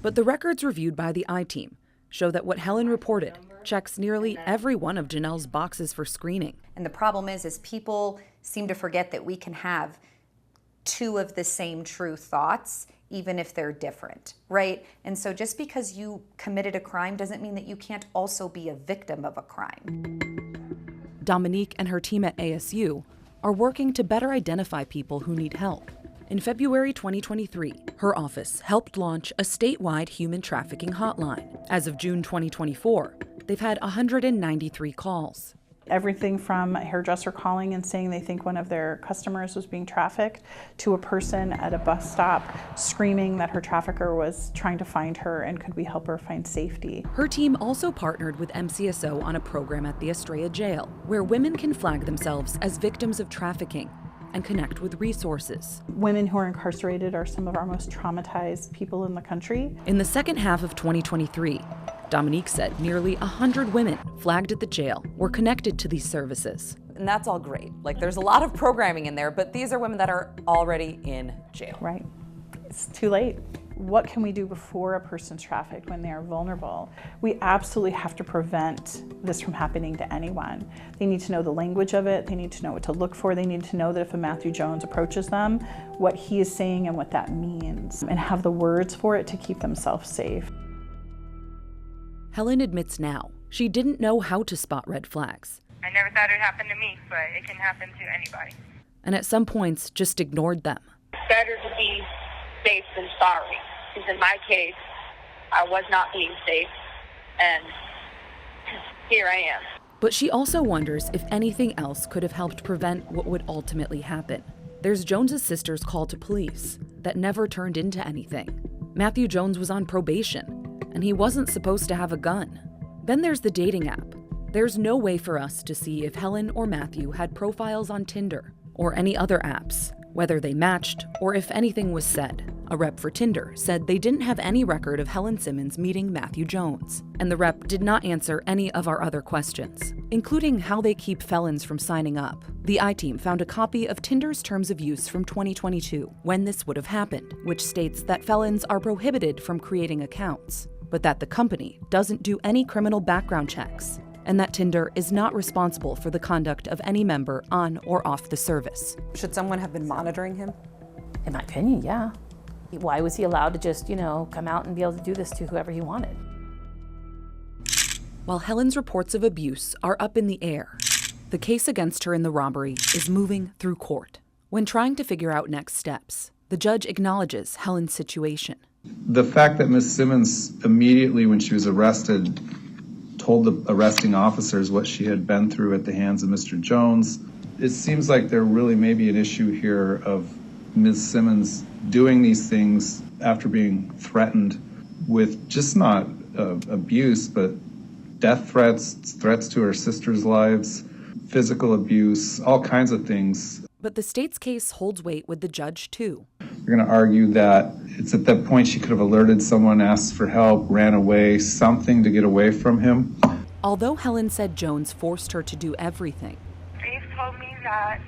Speaker 5: But the records reviewed by the I-Team show that what Helen reported checks nearly every one of Janelle's boxes for screening.
Speaker 2: And the problem is people seem to forget that we can have two of the same true thoughts, even if they're different, right? And so just because you committed a crime doesn't mean that you can't also be a victim of a crime.
Speaker 5: Dominique and her team at ASU are working to better identify people who need help. In February 2023, her office helped launch a statewide human trafficking hotline. As of June 2024, they've had 193 calls.
Speaker 22: Everything from a hairdresser calling and saying they think one of their customers was being trafficked, to a person at a bus stop screaming that her trafficker was trying to find her and could we help her find safety.
Speaker 5: Her team also partnered with MCSO on a program at the Estrella Jail, where women can flag themselves as victims of trafficking and connect with resources.
Speaker 22: Women who are incarcerated are some of our most traumatized people in the country.
Speaker 5: In the second half of 2023, Dominique said nearly 100 women flagged at the jail were connected to these services.
Speaker 8: And that's all great. There's a lot of programming in there, but these are women that are already in jail.
Speaker 22: Right. It's too late. What can we do before a person's trafficked when they are vulnerable? We absolutely have to prevent this from happening to anyone. They need to know the language of it. They need to know what to look for. They need to know that if a Matthew Jones approaches them, what he is saying and what that means, and have the words for it to keep themselves safe.
Speaker 5: Helen admits now she didn't know how to spot red flags.
Speaker 16: I never thought it would happen to me, but it can happen to anybody.
Speaker 5: And at some points just ignored them.
Speaker 15: Better to be safe than sorry. Because in my case, I was not being safe, and here I am.
Speaker 5: But she also wonders if anything else could have helped prevent what would ultimately happen. There's Jones's sister's call to police that never turned into anything. Matthew Jones was on probation, and he wasn't supposed to have a gun. Then there's the dating app. There's no way for us to see if Helen or Matthew had profiles on Tinder or any other apps, whether they matched or if anything was said. A rep for Tinder said they didn't have any record of Helen Simmons meeting Matthew Jones, and the rep did not answer any of our other questions, including how they keep felons from signing up. The I-Team found a copy of Tinder's terms of use from 2022, when this would have happened, which states that felons are prohibited from creating accounts, but that the company doesn't do any criminal background checks, and that Tinder is not responsible for the conduct of any member on or off the service.
Speaker 8: Should someone have been monitoring him?
Speaker 7: In my opinion, yeah. Why was he allowed to just, come out and be able to do this to whoever he wanted?
Speaker 5: While Helen's reports of abuse are up in the air, the case against her in the robbery is moving through court. When trying to figure out next steps, the judge acknowledges Helen's situation.
Speaker 6: The fact that Ms. Simmons immediately when she was arrested told the arresting officers what she had been through at the hands of Mr. Jones, it seems like there really may be an issue here of Ms. Simmons doing these things after being threatened with just not abuse, but death threats, threats to her sister's lives, physical abuse, all kinds of things.
Speaker 5: But the state's case holds weight with the judge, too.
Speaker 6: We're going to argue that it's at that point she could have alerted someone, asked for help, ran away, something to get away from him.
Speaker 5: Although Helen said Jones forced her to do everything,
Speaker 16: They've told me that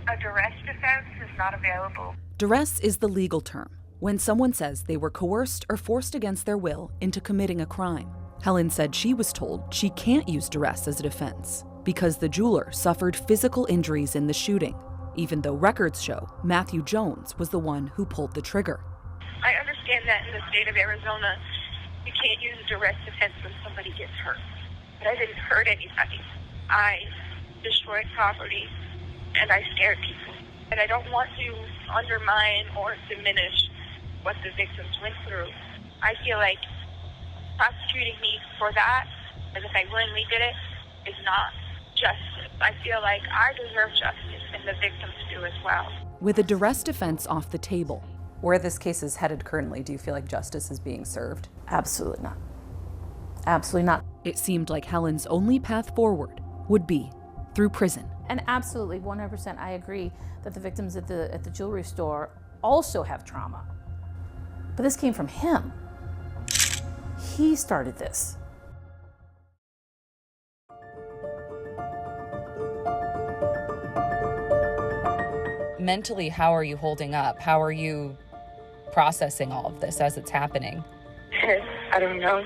Speaker 16: a duress defense is not available.
Speaker 5: duress is the legal term when someone says they were coerced or forced against their will into committing a crime. Helen said she was told she can't use duress as a defense because the jeweler suffered physical injuries in the shooting, even though records show Matthew Jones was the one who pulled the trigger.
Speaker 16: I understand that in the state of Arizona, you can't use a duress defense when somebody gets hurt. But I didn't hurt anybody. I destroyed property and I scared people. And I don't want to undermine or diminish what the victims went through. I feel like prosecuting me for that, as if I willingly did it, is not justice. I feel like I deserve justice and the victims do as well.
Speaker 5: With a duress defense off the table,
Speaker 8: Where this case is headed currently, do you feel like justice is being served?
Speaker 7: Absolutely not. Absolutely not.
Speaker 5: it seemed like Helen's only path forward would be through prison.
Speaker 7: And absolutely, 100%, I agree that the victims at the jewelry store also have trauma. But this came from him. He started this.
Speaker 8: Mentally, how are you holding up? How are you processing all of this as it's happening?
Speaker 15: I don't know.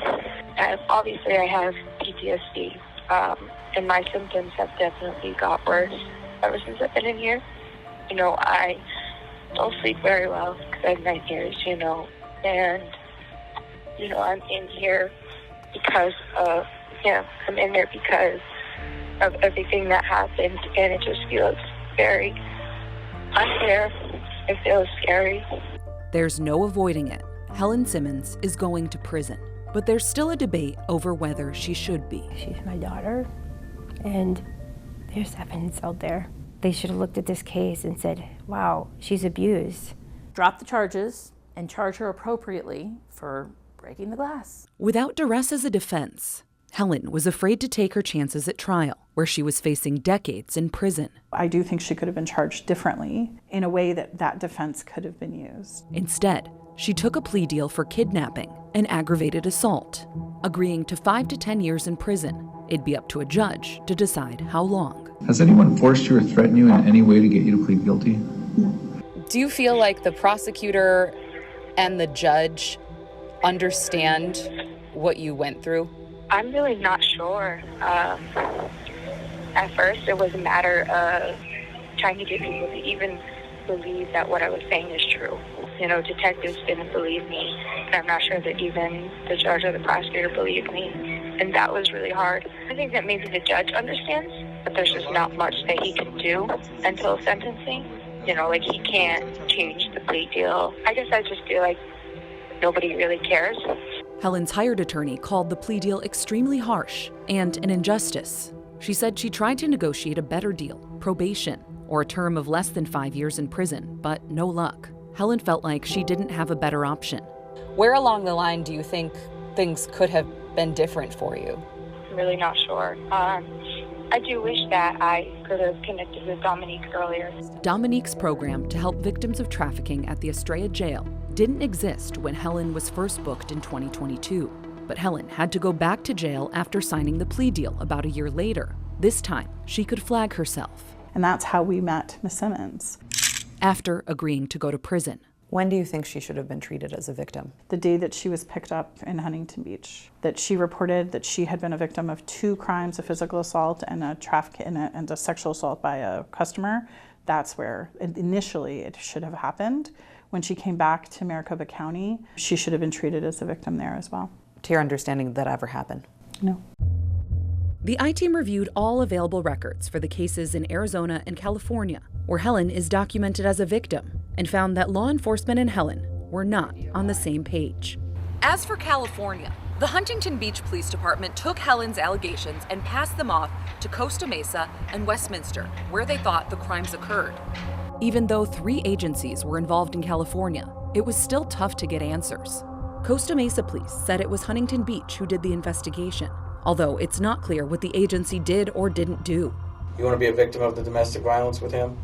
Speaker 15: Obviously, I have PTSD, and my symptoms have definitely got worse ever since I've been in here. You know, I don't sleep very well because I have nightmares, you know, and, you know, I'm in here because of, I'm in there because of everything that happened, and it just feels very unfair. It feels scary.
Speaker 5: There's no avoiding it. Helen Simmons is going to prison, but there's still a debate over whether she should be.
Speaker 14: She's my daughter, and there's evidence out there. They should have looked at this case and said, wow, she's abused.
Speaker 7: Drop the charges and charge her appropriately for breaking the glass.
Speaker 5: Without duress as a defense, Helen was afraid to take her chances at trial, where she was facing decades in prison.
Speaker 22: I do think she could have been charged differently in a way that that defense could have been used.
Speaker 5: Instead, she took a plea deal for kidnapping and aggravated assault, agreeing to 5 to 10 years in prison. It'd be up to a judge to decide how long.
Speaker 6: Has anyone forced you or threatened you in any way to get you to plead guilty?
Speaker 8: Do you feel like the prosecutor and the judge understand what you went through?
Speaker 15: I'm really not sure. At first, it was a matter of trying to get people to even believe that what I was saying is true. You know, detectives didn't believe me, and I'm not sure that even the judge or the prosecutor believed me, and that was really hard. I think that maybe the judge understands, but there's just not much that he can do until sentencing. You know, like he can't change the plea deal. I guess I just feel like nobody really cares.
Speaker 5: Helen's hired attorney called the plea deal extremely harsh and an injustice. She said she tried to negotiate a better deal, probation, or a term of less than 5 years in prison, but no luck. Helen felt like she didn't have a better option.
Speaker 8: Where along the line do you think things could have been different for you?
Speaker 15: I'm really not sure. I do wish that I could have connected with Dominique earlier.
Speaker 5: Dominique's program to help victims of trafficking at the Estrella jail didn't exist when Helen was first booked in 2022. But Helen had to go back to jail after signing the plea deal about a year later. This time, she could flag herself.
Speaker 22: And that's how we met Ms. Simmons.
Speaker 5: After agreeing to go to prison.
Speaker 8: When do you think she should have been treated as a victim?
Speaker 22: The day that she was picked up in Huntington Beach, that she reported that she had been a victim of 2 crimes of physical assault and a sexual assault by a customer. That's where initially it should have happened. When she came back to Maricopa County, she should have been treated as a victim there as well.
Speaker 8: To your understanding, did that ever happen?
Speaker 22: No.
Speaker 5: The I-Team reviewed all available records for the cases in Arizona and California, where Helen is documented as a victim, and found that law enforcement and Helen were not on the same page. As for California, the Huntington Beach Police Department took Helen's allegations and passed them off to Costa Mesa and Westminster, where they thought the crimes occurred. Even though 3 agencies were involved in California, it was still tough to get answers. Costa Mesa Police said it was Huntington Beach who did the investigation, although it's not clear what the agency did or didn't do.
Speaker 13: You want to be a victim of the domestic violence with him?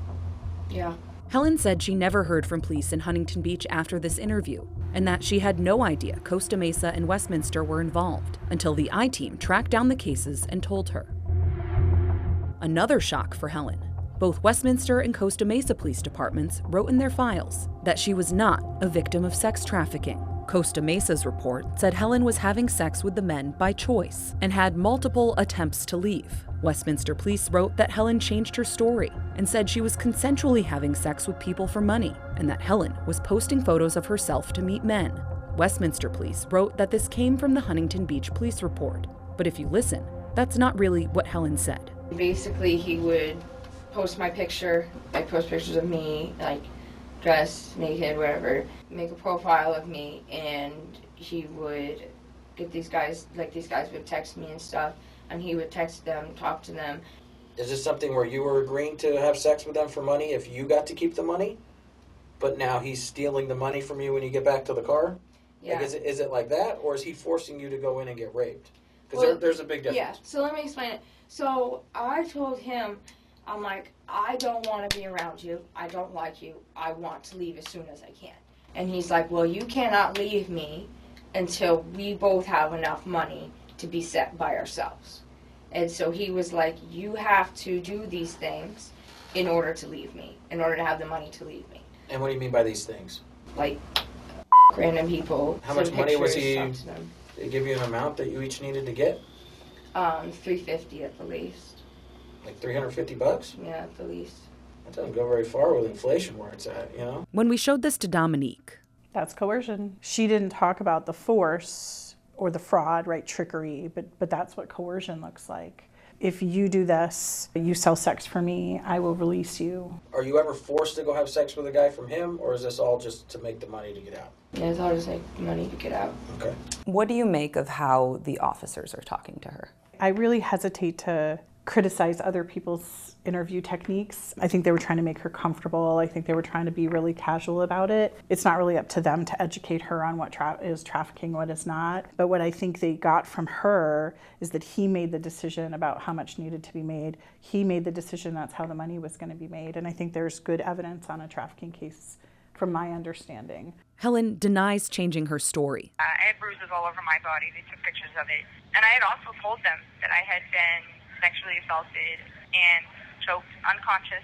Speaker 12: Yeah.
Speaker 5: Helen said she never heard from police in Huntington Beach after this interview, and that she had no idea Costa Mesa and Westminster were involved until the I-Team tracked down the cases and told her. Another shock for Helen. Both Westminster and Costa Mesa police departments wrote in their files that she was not a victim of sex trafficking. Costa Mesa's report said Helen was having sex with the men by choice and had multiple attempts to leave. Westminster police wrote that Helen changed her story and said she was consensually having sex with people for money and that Helen was posting photos of herself to meet men. Westminster police wrote that this came from the Huntington Beach police report. But if you listen, that's not really what Helen said.
Speaker 12: Basically, he would post my picture, like post pictures of me, like dressed, naked, whatever, make a profile of me, and he would get these guys, like these guys would text me and stuff, and he would text them, talk to them.
Speaker 13: Is this something where you were agreeing to have sex with them for money if you got to keep the money? But now he's stealing the money from you when you get back to the car?
Speaker 12: Yeah.
Speaker 13: Like, is it like that, or is he forcing you to go in and get raped? Because there's a big difference.
Speaker 12: Yeah, so let me explain it. So I told him, I'm like, I don't want to be around you. I don't like you. I want to leave as soon as I can. And he's like, well, you cannot leave me until we both have enough money to be set by ourselves. And so he was like, you have to do these things in order to leave me, in order to have the money to leave me.
Speaker 13: And what do you mean by these things?
Speaker 12: Like, random people.
Speaker 13: How much money was he?
Speaker 12: Talk to them.
Speaker 13: Did he give you an amount that you each needed to get?
Speaker 12: $350 at the least.
Speaker 13: Like $350?
Speaker 12: Yeah, at the least.
Speaker 13: That doesn't go very far with inflation where it's at, you know?
Speaker 5: When we showed this to Dominique,
Speaker 22: that's coercion. She didn't talk about the force or the fraud, right, trickery, but that's what coercion looks like. If you do this, you sell sex for me, I will release you.
Speaker 13: Are you ever forced to go have sex with a guy from him, or is this all just to make the money to get out?
Speaker 12: Yeah, it's all just like money to get out.
Speaker 13: Okay.
Speaker 8: What do you make of how the officers are talking to her?
Speaker 22: I really hesitate to criticize other people's interview techniques. I think they were trying to make her comfortable. I think they were trying to be really casual about it. It's not really up to them to educate her on what is trafficking, what is not. But what I think they got from her is that he made the decision about how much needed to be made. He made the decision that's how the money was going to be made. And I think there's good evidence on a trafficking case from my understanding.
Speaker 5: Helen denies changing her story.
Speaker 16: I had bruises all over my body. They took pictures of it. And I had also told them that I had been sexually assaulted and choked unconscious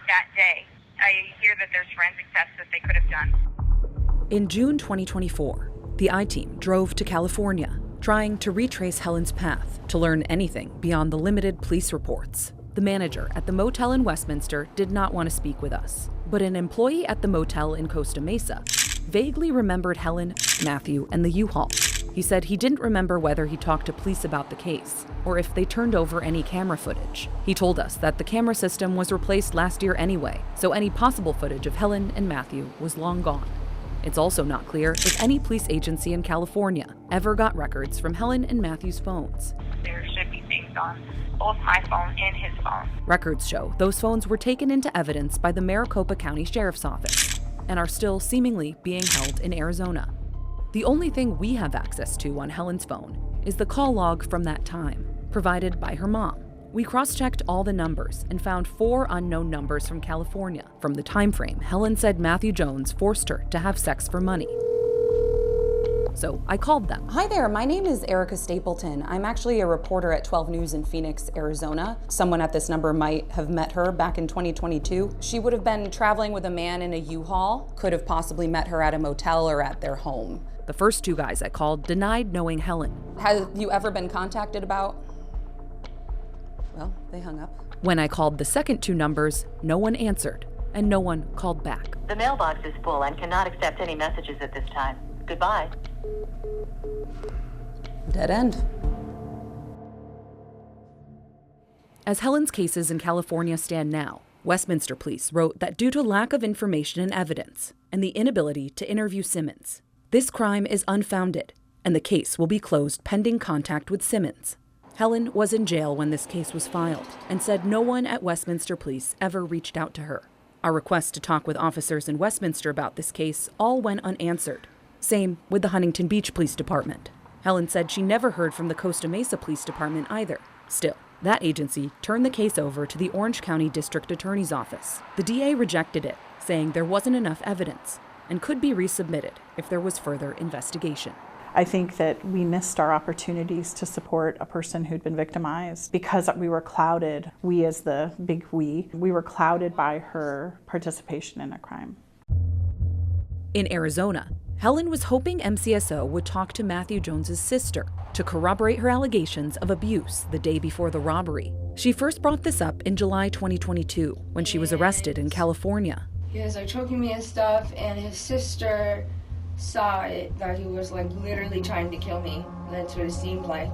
Speaker 16: that day. I hear that there's forensic tests that they could have done.
Speaker 5: In June 2024, the I-Team drove to California, trying to retrace Helen's path to learn anything beyond the limited police reports. The manager at the motel in Westminster did not want to speak with us, but an employee at the motel in Costa Mesa vaguely remembered Helen, Matthew, and the U-Haul. He said he didn't remember whether he talked to police about the case or if they turned over any camera footage. He told us that the camera system was replaced last year anyway, so any possible footage of Helen and Matthew was long gone. It's also not clear if any police agency in California ever got records from Helen and Matthew's phones.
Speaker 16: There should be things on both my phone and his phone.
Speaker 5: Records show those phones were taken into evidence by the Maricopa County Sheriff's Office and are still seemingly being held in Arizona. The only thing we have access to on Helen's phone is the call log from that time, provided by her mom. We cross-checked all the numbers and found 4 unknown numbers from California from the time frame Helen said Matthew Jones forced her to have sex for money. So I called them.
Speaker 8: Hi there, my name is Erica Stapleton. I'm actually a reporter at 12 News in Phoenix, Arizona. Someone at this number might have met her back in 2022. She would have been traveling with a man in a U-Haul, could have possibly met her at a motel or at their home.
Speaker 5: The first 2 guys I called denied knowing Helen.
Speaker 8: Have you ever been contacted about? Well, they hung up.
Speaker 5: When I called the second 2 numbers, no one answered, and no one called back.
Speaker 3: The mailbox is full and cannot accept any messages at this time. Goodbye.
Speaker 8: Dead end.
Speaker 5: As Helen's cases in California stand now, Westminster police wrote that due to lack of information and evidence and the inability to interview Simmons, this crime is unfounded, and the case will be closed pending contact with Simmons. Helen was in jail when this case was filed and said no one at Westminster Police ever reached out to her. Our requests to talk with officers in Westminster about this case all went unanswered. Same with the Huntington Beach Police Department. Helen said she never heard from the Costa Mesa Police Department either. Still, that agency turned the case over to the Orange County District Attorney's Office. The DA rejected it, saying there wasn't enough evidence and could be resubmitted if there was further investigation.
Speaker 22: I think that we missed our opportunities to support a person who'd been victimized because we were clouded, we as the big we were clouded by her participation in a crime.
Speaker 5: In Arizona, Helen was hoping MCSO would talk to Matthew Jones's sister to corroborate her allegations of abuse the day before the robbery. She first brought this up in July 2022 when she was arrested in California.
Speaker 12: He was like choking me and stuff, and his sister saw it, that he was like literally trying to kill me. That's what it seemed like.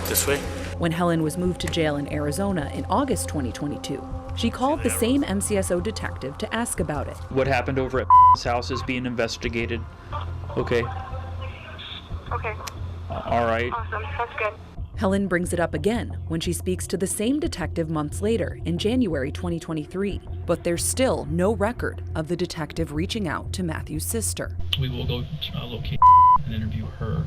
Speaker 19: This way?
Speaker 5: When Helen was moved to jail in Arizona in August 2022, she called the same MCSO detective to ask about it.
Speaker 4: What happened over at house is being investigated. Okay.
Speaker 16: Okay.
Speaker 4: All right.
Speaker 16: Awesome. That's good.
Speaker 5: Helen brings it up again when she speaks to the same detective months later in January 2023, but there's still no record of the detective reaching out to Matthew's sister.
Speaker 4: We will go locate and interview her.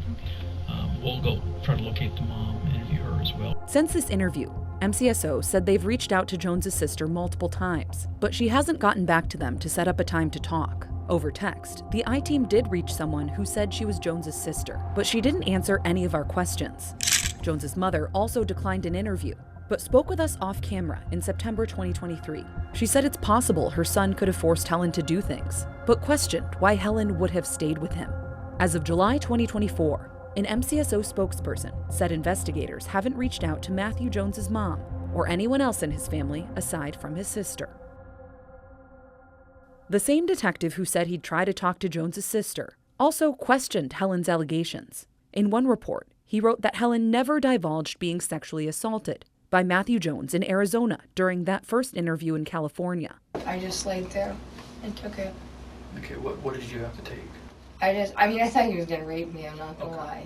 Speaker 4: We'll go try to locate the mom and interview her as well.
Speaker 5: Since this interview, MCSO said they've reached out to Jones's sister multiple times, but she hasn't gotten back to them to set up a time to talk. Over text, the I-team did reach someone who said she was Jones's sister, but she didn't answer any of our questions. Jones's mother also declined an interview, but spoke with us off camera in September 2023. She said it's possible her son could have forced Helen to do things, but questioned why Helen would have stayed with him. As of July 2024, an MCSO spokesperson said investigators haven't reached out to Matthew Jones's mom or anyone else in his family aside from his sister. The same detective who said he'd try to talk to Jones's sister also questioned Helen's allegations. In one report, he wrote that Helen never divulged being sexually assaulted by Matthew Jones in Arizona during that first interview in California.
Speaker 12: I just laid there and took it.
Speaker 4: Okay, what did you have to take?
Speaker 12: I thought he was gonna rape me, I'm not gonna lie.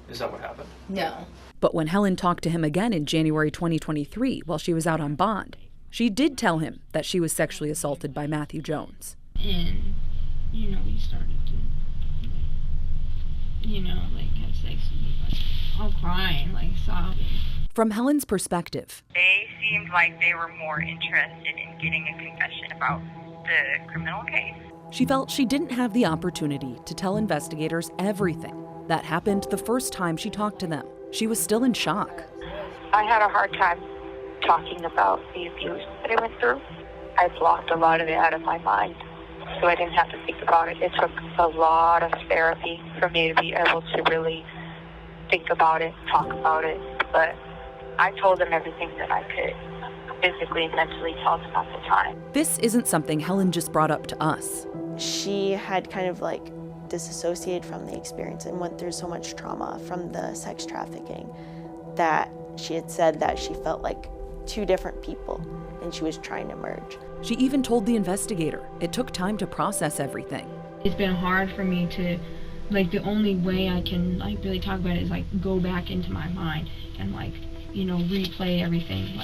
Speaker 4: Is that what happened?
Speaker 12: No.
Speaker 5: But when Helen talked to him again in January 2023 while she was out on bond, she did tell him that she was sexually assaulted by Matthew Jones.
Speaker 17: And, we started to, have sex with me, all crying, sobbing.
Speaker 5: From Helen's perspective,
Speaker 16: They seemed like they were more interested in getting a confession about the criminal case.
Speaker 5: she felt she didn't have the opportunity to tell investigators everything that happened the first time she talked to them. She was still in shock.
Speaker 15: I had a hard time talking about the abuse that I went through. I blocked a lot of it out of my mind, so I didn't have to think about it. It took a lot of therapy for me to be able to really think about it, talk about it. But I told them everything that I could physically and mentally tell them at the time.
Speaker 5: This isn't something Helen just brought up to us.
Speaker 11: She had kind of disassociated from the experience and went through so much trauma from the sex trafficking that she had said that she felt like two different people and she was trying to merge.
Speaker 5: She even told the investigator it took time to process everything.
Speaker 17: It's been hard for me to, the only way I can, really talk about it is, go back into my mind and, replay everything,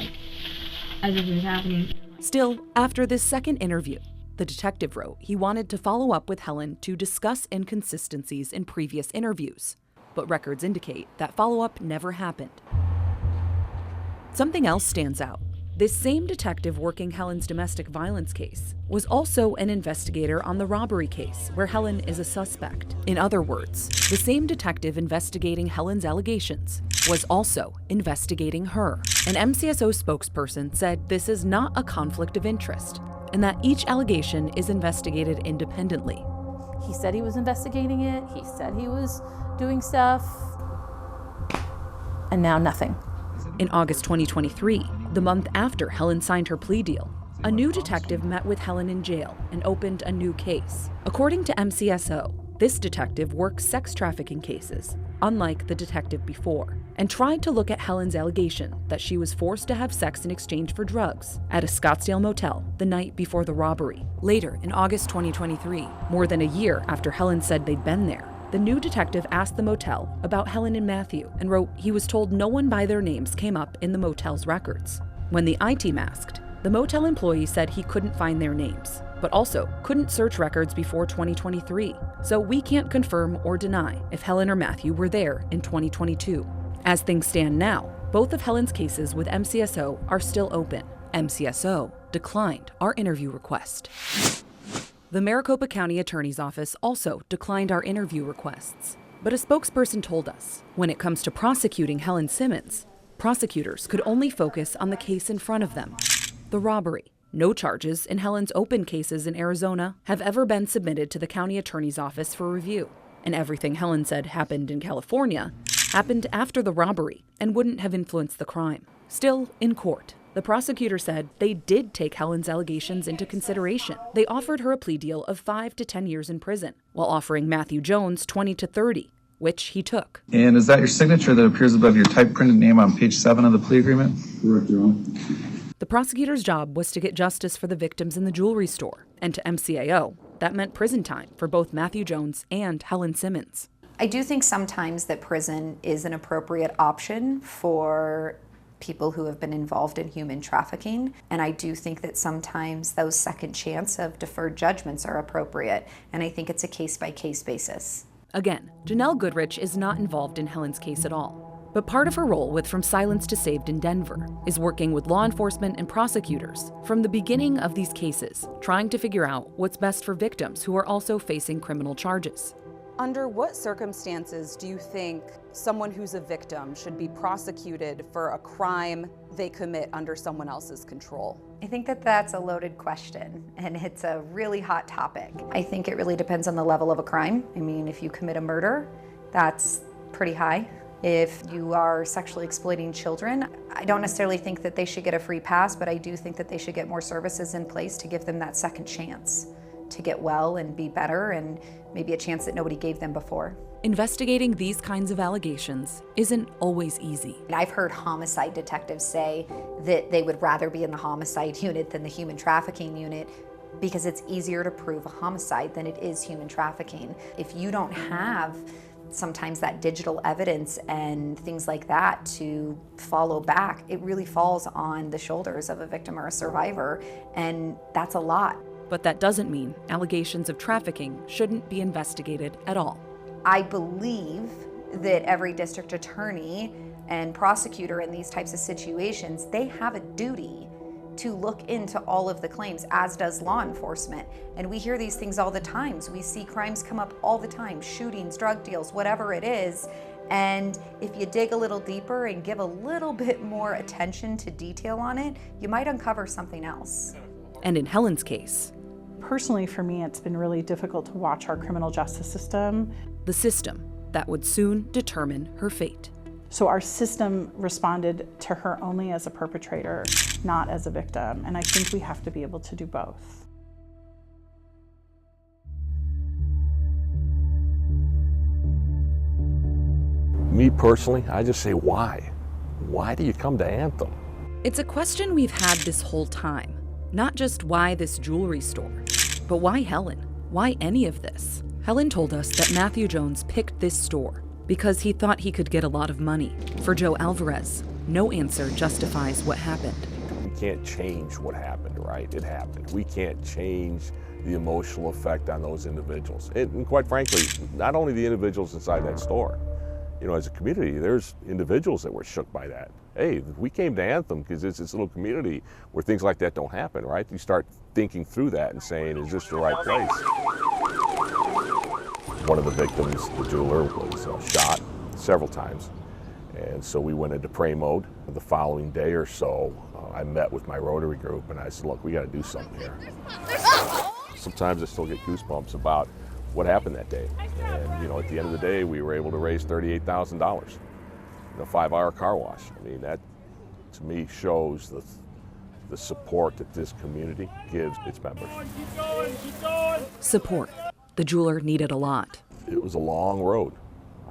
Speaker 17: as if it was happening.
Speaker 5: Still, after this second interview, the detective wrote he wanted to follow up with Helen to discuss inconsistencies in previous interviews, but records indicate that follow-up never happened. Something else stands out. This same detective working Helen's domestic violence case was also an investigator on the robbery case where Helen is a suspect. In other words, the same detective investigating Helen's allegations was also investigating her. An MCSO spokesperson said this is not a conflict of interest and that each allegation is investigated independently.
Speaker 7: He said he was investigating it. He said he was doing stuff. And now nothing.
Speaker 5: In August 2023, the month after Helen signed her plea deal, a new detective met with Helen in jail and opened a new case. According to MCSO, this detective works sex trafficking cases, unlike the detective before, and tried to look at Helen's allegation that she was forced to have sex in exchange for drugs at a Scottsdale motel the night before the robbery. Later, in August 2023, more than a year after Helen said they'd been there, the new detective asked the motel about Helen and Matthew and wrote he was told no one by their names came up in the motel's records. When the I-team asked, the motel employee said he couldn't find their names. but also couldn't search records before 2023. So we can't confirm or deny if Helen or Matthew were there in 2022. As things stand now, both of Helen's cases with MCSO are still open. MCSO declined our interview request. The Maricopa County Attorney's Office also declined our interview requests. But a spokesperson told us, when it comes to prosecuting Helen Simmons, prosecutors could only focus on the case in front of them, the robbery. No charges in Helen's open cases in Arizona have ever been submitted to the county attorney's office for review. And everything Helen said happened in California happened after the robbery and wouldn't have influenced the crime. Still, in court, the prosecutor said they did take Helen's allegations into consideration. They offered her a plea deal of 5 to 10 years in prison, while offering Matthew Jones 20 to 30, which he took.
Speaker 6: And is that your signature that appears above your type printed name on page 7 of the plea agreement? Correct, Your Honor.
Speaker 5: The prosecutor's job was to get justice for the victims in the jewelry store, and to MCAO, that meant prison time for both Matthew Jones and Helen Simmons.
Speaker 2: I do think sometimes that prison is an appropriate option for people who have been involved in human trafficking, and I do think that sometimes those second chance of deferred judgments are appropriate, and I think it's a case-by-case basis.
Speaker 5: Again, Janelle Goodrich is not involved in Helen's case at all, but part of her role with From Silence to Saved in Denver is working with law enforcement and prosecutors from the beginning of these cases, trying to figure out what's best for victims who are also facing criminal charges.
Speaker 8: Under what circumstances do you think someone who's a victim should be prosecuted for a crime they commit under someone else's control?
Speaker 2: I think that that's a loaded question, and it's a really hot topic. I think it really depends on the level of a crime. I mean, if you commit a murder, that's pretty high. If you are sexually exploiting children, I don't necessarily think that they should get a free pass, but I do think that they should get more services in place to give them that second chance to get well and be better, and maybe a chance that nobody gave them before.
Speaker 5: Investigating these kinds of allegations isn't always easy.
Speaker 2: I've heard homicide detectives say that they would rather be in the homicide unit than the human trafficking unit because it's easier to prove a homicide than it is human trafficking. If you don't have sometimes that digital evidence and things like that to follow back, it really falls on the shoulders of a victim or a survivor, and that's a lot.
Speaker 5: But that doesn't mean allegations of trafficking shouldn't be investigated at all.
Speaker 2: I believe that every district attorney and prosecutor in these types of situations, they have a duty to look into all of the claims, as does law enforcement. And we hear these things all the time. We see crimes come up all the time, shootings, drug deals, whatever it is. And if you dig a little deeper and give a little bit more attention to detail on it, you might uncover something else.
Speaker 5: And in Helen's case,
Speaker 22: personally, for me, it's been really difficult to watch our criminal justice system.
Speaker 5: The system that would soon determine her fate.
Speaker 22: So our system responded to her only as a perpetrator, not as a victim. And I think we have to be able to do both.
Speaker 1: Me personally, I just say, why? Why do you come to Anthem?
Speaker 5: It's a question we've had this whole time. Not just why this jewelry store, but why Helen? Why any of this? Helen told us that Matthew Jones picked this store because he thought he could get a lot of money. For Joe Alvarez, no answer justifies what happened.
Speaker 1: We can't change what happened, right? It happened. We can't change the emotional effect on those individuals. And quite frankly, not only the individuals inside that store. You know, as a community, there's individuals that were shook by that. Hey, we came to Anthem because it's this little community where things like that don't happen, right? You start thinking through that and saying, is this the right place? One of the victims, the jeweler, was shot several times. And so we went into pray mode. The following day or so, I met with my Rotary group and I said, look, we got to do something here. Sometimes I still get goosebumps about what happened that day. And, you know, at the end of the day, we were able to raise $38,000 in a 5-hour car wash. I mean, that, to me, shows the support that this community gives its members.
Speaker 10: Keep going, keep going.
Speaker 5: Support. The jeweler needed a lot.
Speaker 1: It was a long road.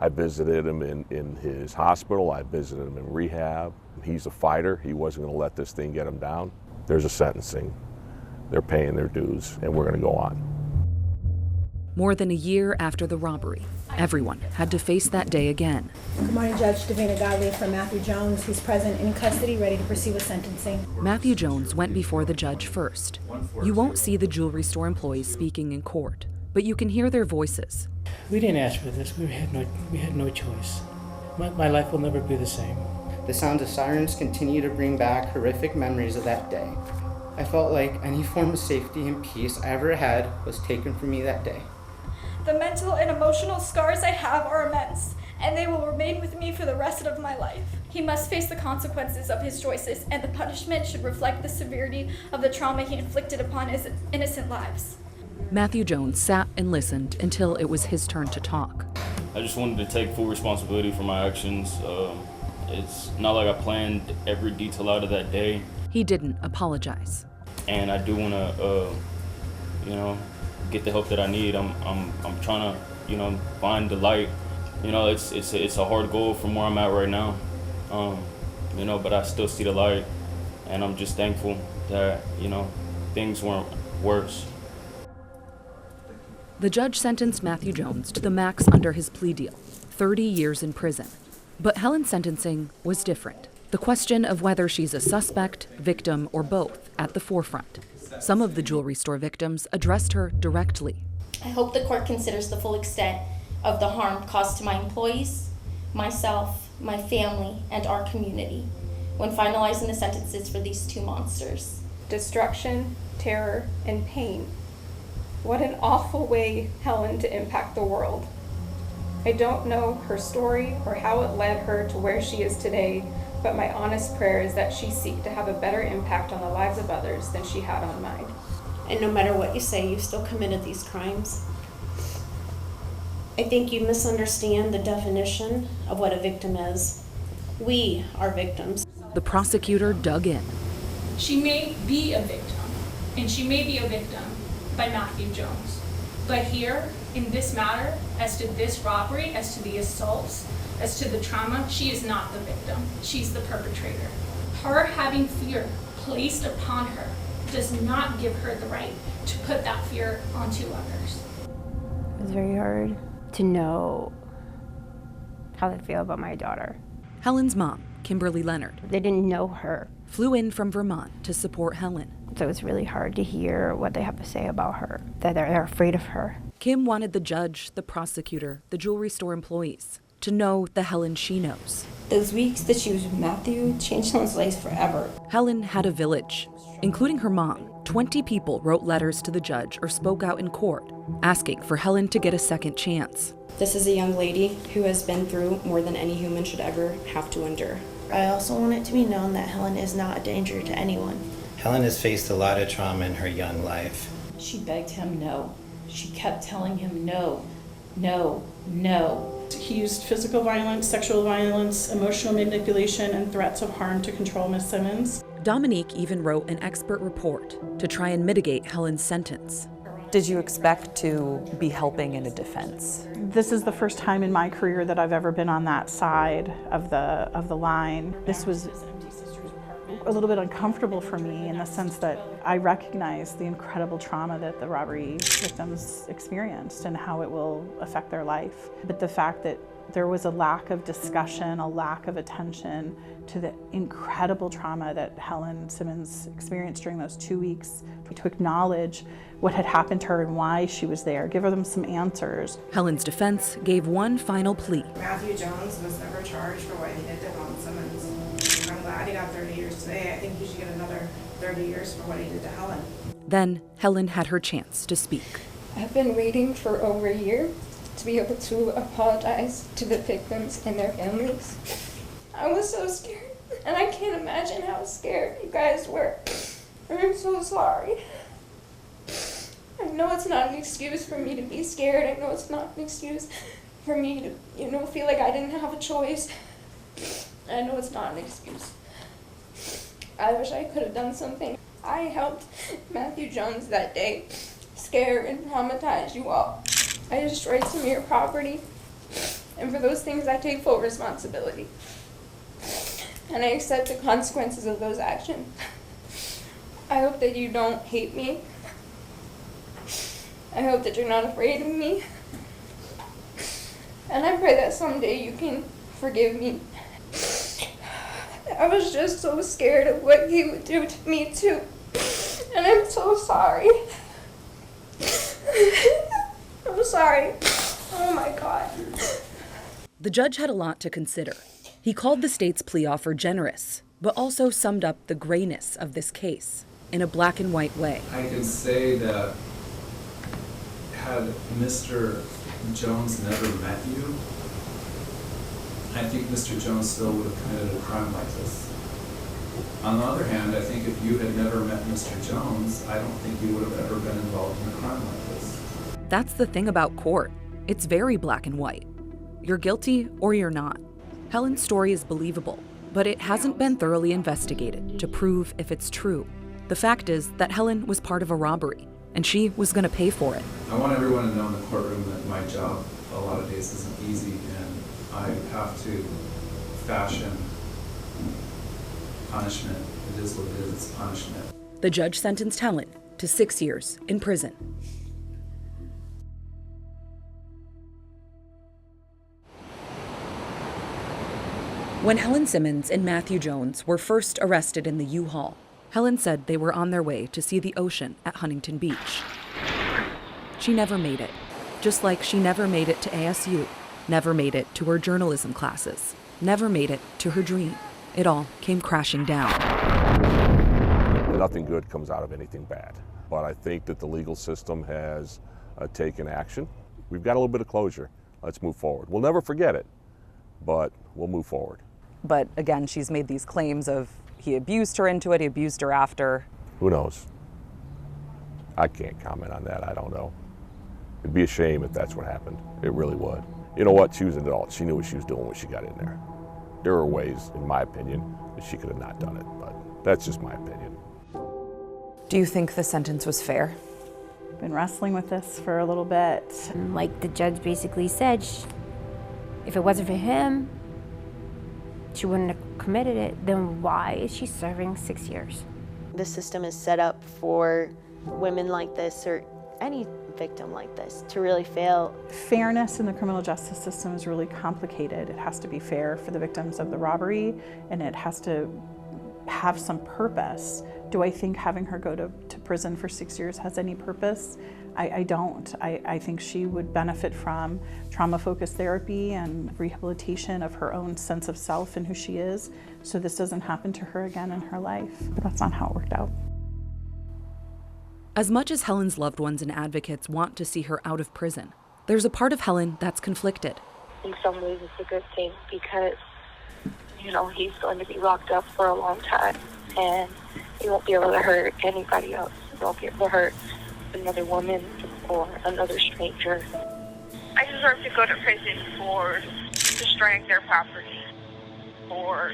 Speaker 1: I visited him in his hospital. I visited him in rehab. He's a fighter. He wasn't going to let this thing get him down. There's a sentencing. They're paying their dues, and we're going to go on.
Speaker 5: More than a year after the robbery, everyone had to face that day again.
Speaker 9: Good morning, Judge Davina Godley for Matthew Jones. He's present in custody, ready to proceed with sentencing.
Speaker 5: Matthew Jones went before the judge first. You won't see the jewelry store employees speaking in court, but you can hear their voices.
Speaker 18: We didn't ask for this. We had no choice. My life will never be the same.
Speaker 23: The sounds of sirens continue to bring back horrific memories of that day. I felt like any form of safety and peace I ever had was taken from me that day.
Speaker 24: The mental and emotional scars I have are immense, and they will remain with me for the rest of my life. He must face the consequences of his choices, and the punishment should reflect the severity of the trauma he inflicted upon his innocent lives.
Speaker 5: Matthew Jones sat and listened until it was his turn to talk.
Speaker 19: I just wanted to take full responsibility for my actions. It's not like I planned every detail out of that day.
Speaker 5: He didn't apologize.
Speaker 19: And I do want to, get the help that I need. I'm trying to, find the light. It's a hard goal from where I'm at right now. But I still see the light, and I'm just thankful that, things weren't worse.
Speaker 5: The judge sentenced Matthew Jones to the max under his plea deal, 30 years in prison. But Helen's sentencing was different. The question of whether she's a suspect, victim, or both at the forefront. Some of the jewelry store victims addressed her directly.
Speaker 25: I hope the court considers the full extent of the harm caused to my employees, myself, my family, and our community when finalizing the sentences for these two monsters.
Speaker 12: Destruction, terror, and pain. What an awful way, Helen, to impact the world. I don't know her story or how it led her to where she is today, but my honest prayer is that she seek to have a better impact on the lives of others than she had on mine.
Speaker 26: And no matter what you say, you still committed these crimes. I think you misunderstand the definition of what a victim is. We are victims.
Speaker 5: The prosecutor dug in.
Speaker 24: She may be a victim, and she may be a victim by Matthew Jones. But here, in this matter, as to this robbery, as to the assaults, as to the trauma, she is not the victim. She's the perpetrator. Her having fear placed upon her does not give her the right to put that fear onto others.
Speaker 14: It was very hard to know how they feel about my daughter.
Speaker 5: Helen's mom, Kimberly Leonard.
Speaker 14: They didn't know her.
Speaker 5: Flew in from Vermont to support Helen.
Speaker 14: So it's really hard to hear what they have to say about her, that they're afraid of her.
Speaker 5: Kim wanted the judge, the prosecutor, the jewelry store employees to know the Helen she knows.
Speaker 24: Those weeks that she was with Matthew changed Helen's life forever.
Speaker 5: Helen had a village, including her mom. 20 people wrote letters to the judge or spoke out in court, asking for Helen to get a second chance.
Speaker 26: This is a young lady who has been through more than any human should ever have to endure. I also want it to be known that Helen is not a danger to anyone.
Speaker 27: Helen has faced a lot of trauma in her young life.
Speaker 24: She begged him no. She kept telling him no, no, no.
Speaker 7: He used physical violence, sexual violence, emotional manipulation, and threats of harm to control Miss Simmons.
Speaker 5: Dominique even wrote an expert report to try and mitigate Helen's sentence.
Speaker 8: Did you expect to be helping in a defense?
Speaker 22: This is the first time in my career that I've ever been on that side of the line. This was a little bit uncomfortable for me in the sense that I recognize the incredible trauma that the robbery victims experienced and how it will affect their life. But the fact that there was a lack of discussion, a lack of attention to the incredible trauma that Helen Simmons experienced during those 2 weeks, to acknowledge what had happened to her and why she was there, give them some answers.
Speaker 5: Helen's defense gave one final plea.
Speaker 28: Matthew Jones was never charged for what he did to Helen Simmons. I'm glad he got 30 years today. I think he should get another 30 years for what he did to Helen.
Speaker 5: Then Helen had her chance to speak.
Speaker 12: I've been waiting for over a year to be able to apologize to the victims and their families. I was so scared, and I can't imagine how scared you guys were. I'm so sorry. I know it's not an excuse for me to be scared. I know it's not an excuse for me to, feel like I didn't have a choice. I know it's not an excuse. I wish I could have done something. I helped Matthew Jones that day scare and traumatize you all. I destroyed some of your property, and for those things I take full responsibility. And I accept the consequences of those actions. I hope that you don't hate me. I hope that you're not afraid of me. And I pray that someday you can forgive me. I was just so scared of what he would do to me too. And I'm so sorry. I'm sorry. Oh my God.
Speaker 5: The judge had a lot to consider. He called the state's plea offer generous, but also summed up the grayness of this case in a black and white way.
Speaker 6: I can say that had Mr. Jones never met you, I think Mr. Jones still would have committed a crime like this. On the other hand, I think if you had never met Mr. Jones, I don't think you would have ever been involved in a crime like this.
Speaker 5: That's the thing about court. It's very black and white. You're guilty or you're not. Helen's story is believable, but it hasn't been thoroughly investigated to prove if it's true. The fact is that Helen was part of a robbery, and she was going to pay for it.
Speaker 6: I want everyone to know in the courtroom that my job a lot of days isn't easy, and I have to fashion punishment. It is what it is, it's punishment.
Speaker 5: The judge sentenced Helen to 6 years in prison. When Helen Simmons and Matthew Jones were first arrested in the U-Haul, Helen said they were on their way to see the ocean at Huntington Beach. She never made it, just like she never made it to ASU, never made it to her journalism classes, never made it to her dream. It all came crashing down.
Speaker 1: Nothing good comes out of anything bad, but I think that the legal system has taken action. We've got a little bit of closure. Let's move forward. We'll never forget it, but we'll move forward.
Speaker 8: But again, she's made these claims of he abused her into it, he abused her after.
Speaker 1: Who knows? I can't comment on that. I don't know. It'd be a shame if that's what happened. It really would. You know what? She was an adult. She knew what she was doing when she got in there. There are ways, in my opinion, that she could have not done it, but that's just my opinion.
Speaker 8: Do you think the sentence was fair?
Speaker 22: Been wrestling with this for a little bit.
Speaker 14: Like the judge basically said, if it wasn't for him, she wouldn't have committed it. Then why is she serving 6 years?
Speaker 3: The system is set up for women like this, or any victim like this, to really fail.
Speaker 22: Fairness in the criminal justice system is really complicated. It has to be fair for the victims of the robbery, and it has to have some purpose. Do I think having her go to prison for 6 years has any purpose? I don't. I think she would benefit from trauma-focused therapy and rehabilitation of her own sense of self and who she is, so this doesn't happen to her again in her life. But that's not how it worked out.
Speaker 5: As much as Helen's loved ones and advocates want to see her out of prison, there's a part of Helen that's conflicted.
Speaker 4: In some ways it's a good thing because, you know, he's going to be locked up for a long time and he won't be able to hurt anybody else. He won't be able to hurt another woman or another stranger.
Speaker 11: I deserve to go to prison for destroying their property, for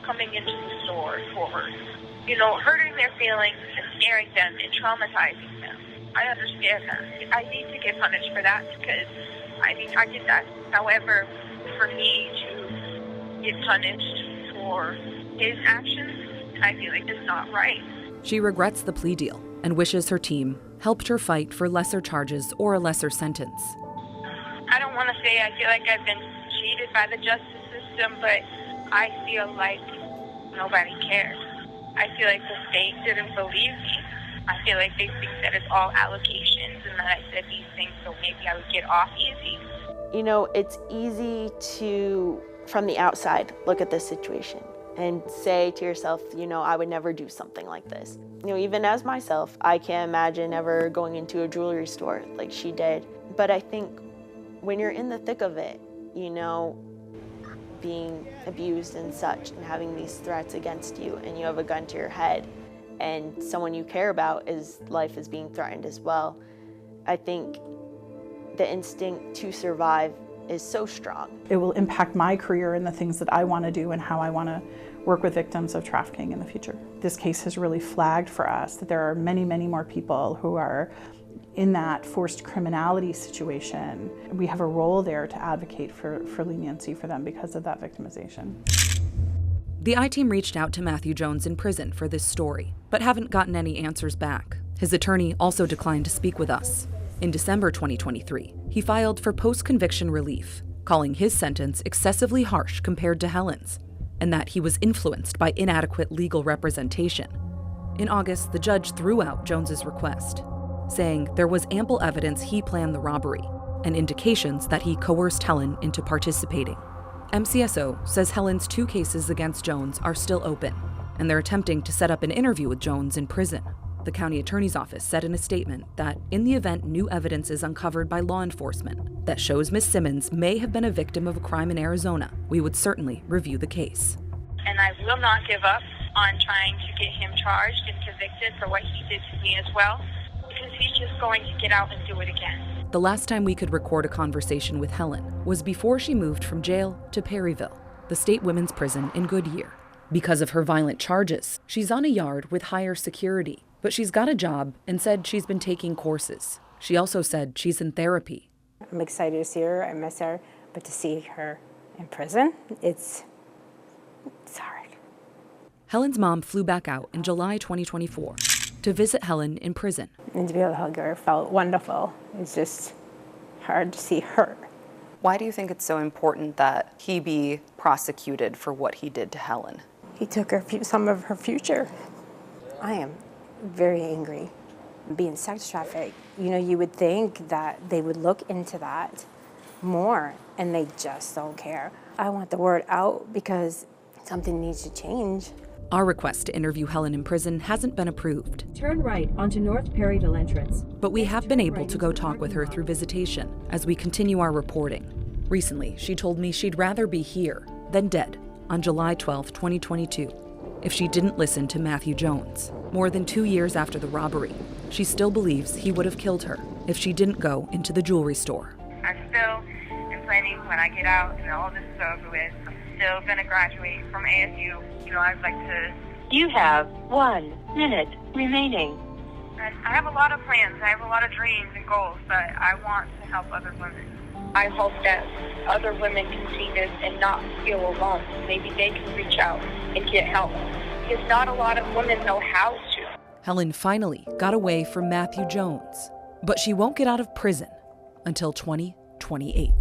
Speaker 11: coming into the store, for, you know, hurting their feelings and scaring them and traumatizing them. I understand that. I need to get punished for that because, I mean, I did that. However, for me to get punished for his actions, I feel like it's not right.
Speaker 5: She regrets the plea deal and wishes her team helped her fight for lesser charges or a lesser sentence.
Speaker 11: I don't want to say I feel like I've been cheated by the justice system, but I feel like nobody cares. I feel like the state didn't believe me. I feel like they think that it's all allegations and that I said these things so maybe I would get off easy.
Speaker 3: You know, it's easy to, from the outside, look at this situation and say to yourself, you know, I would never do something like this. You know, even as myself, I can't imagine ever going into a jewelry store like she did. But I think when you're in the thick of it, you know, being abused and such and having these threats against you and you have a gun to your head and someone you care about life is being threatened as well, I think the instinct to survive is so strong.
Speaker 22: It will impact my career and the things that I want to do and how I want to work with victims of trafficking in the future. This case has really flagged for us that there are many, many more people who are in that forced criminality situation. We have a role there to advocate for leniency for them because of that victimization.
Speaker 5: The I-Team reached out to Matthew Jones in prison for this story, but haven't gotten any answers back. His attorney also declined to speak with us. In December 2023, he filed for post-conviction relief, calling his sentence excessively harsh compared to Helen's, and that he was influenced by inadequate legal representation. In August, the judge threw out Jones's request, saying there was ample evidence he planned the robbery and indications that he coerced Helen into participating. MCSO says Helen's 2 cases against Jones are still open, and they're attempting to set up an interview with Jones in prison. The county attorney's office said in a statement that in the event new evidence is uncovered by law enforcement that shows Ms. Simmons may have been a victim of a crime in Arizona, we would certainly review the case.
Speaker 11: And I will not give up on trying to get him charged and convicted for what he did to me as well, because he's just going to get out and do it again.
Speaker 5: The last time we could record a conversation with Helen was before she moved from jail to Perryville, the state women's prison in Goodyear. Because of her violent charges, she's on a yard with higher security, but she's got a job and said she's been taking courses. She also said she's in therapy.
Speaker 14: I'm excited to see her, I miss her, but to see her in prison, it's hard.
Speaker 5: Helen's mom flew back out in July 2024 to visit Helen in prison.
Speaker 14: And to be able to hug her felt wonderful. It's just hard to see her.
Speaker 8: Why do you think it's so important that he be prosecuted for what he did to Helen?
Speaker 14: He took some of her future. I am very angry. Being sex trafficked, you would think that they would look into that more, and they just don't care. I want the word out because something needs to change.
Speaker 5: Our request to interview Helen in prison hasn't been approved.
Speaker 2: Turn right onto North Perryville entrance.
Speaker 5: But we have been able to go talk with her through visitation as we continue our reporting. Recently, she told me she'd rather be here than dead on July 12, 2022, if she didn't listen to Matthew Jones. More than 2 years after the robbery, she still believes he would have killed her if she didn't go into the jewelry store.
Speaker 11: I still am planning when I get out and all this is over with, I'm still going to graduate from ASU. I'd like to...
Speaker 4: You have 1 minute remaining.
Speaker 11: I have a lot of plans, I have a lot of dreams and goals, but I want to help other women. I hope that other women can see this and not feel alone. Maybe they can reach out and get help. Because not a lot of women know how to.
Speaker 5: Helen finally got away from Matthew Jones, but she won't get out of prison until 2028.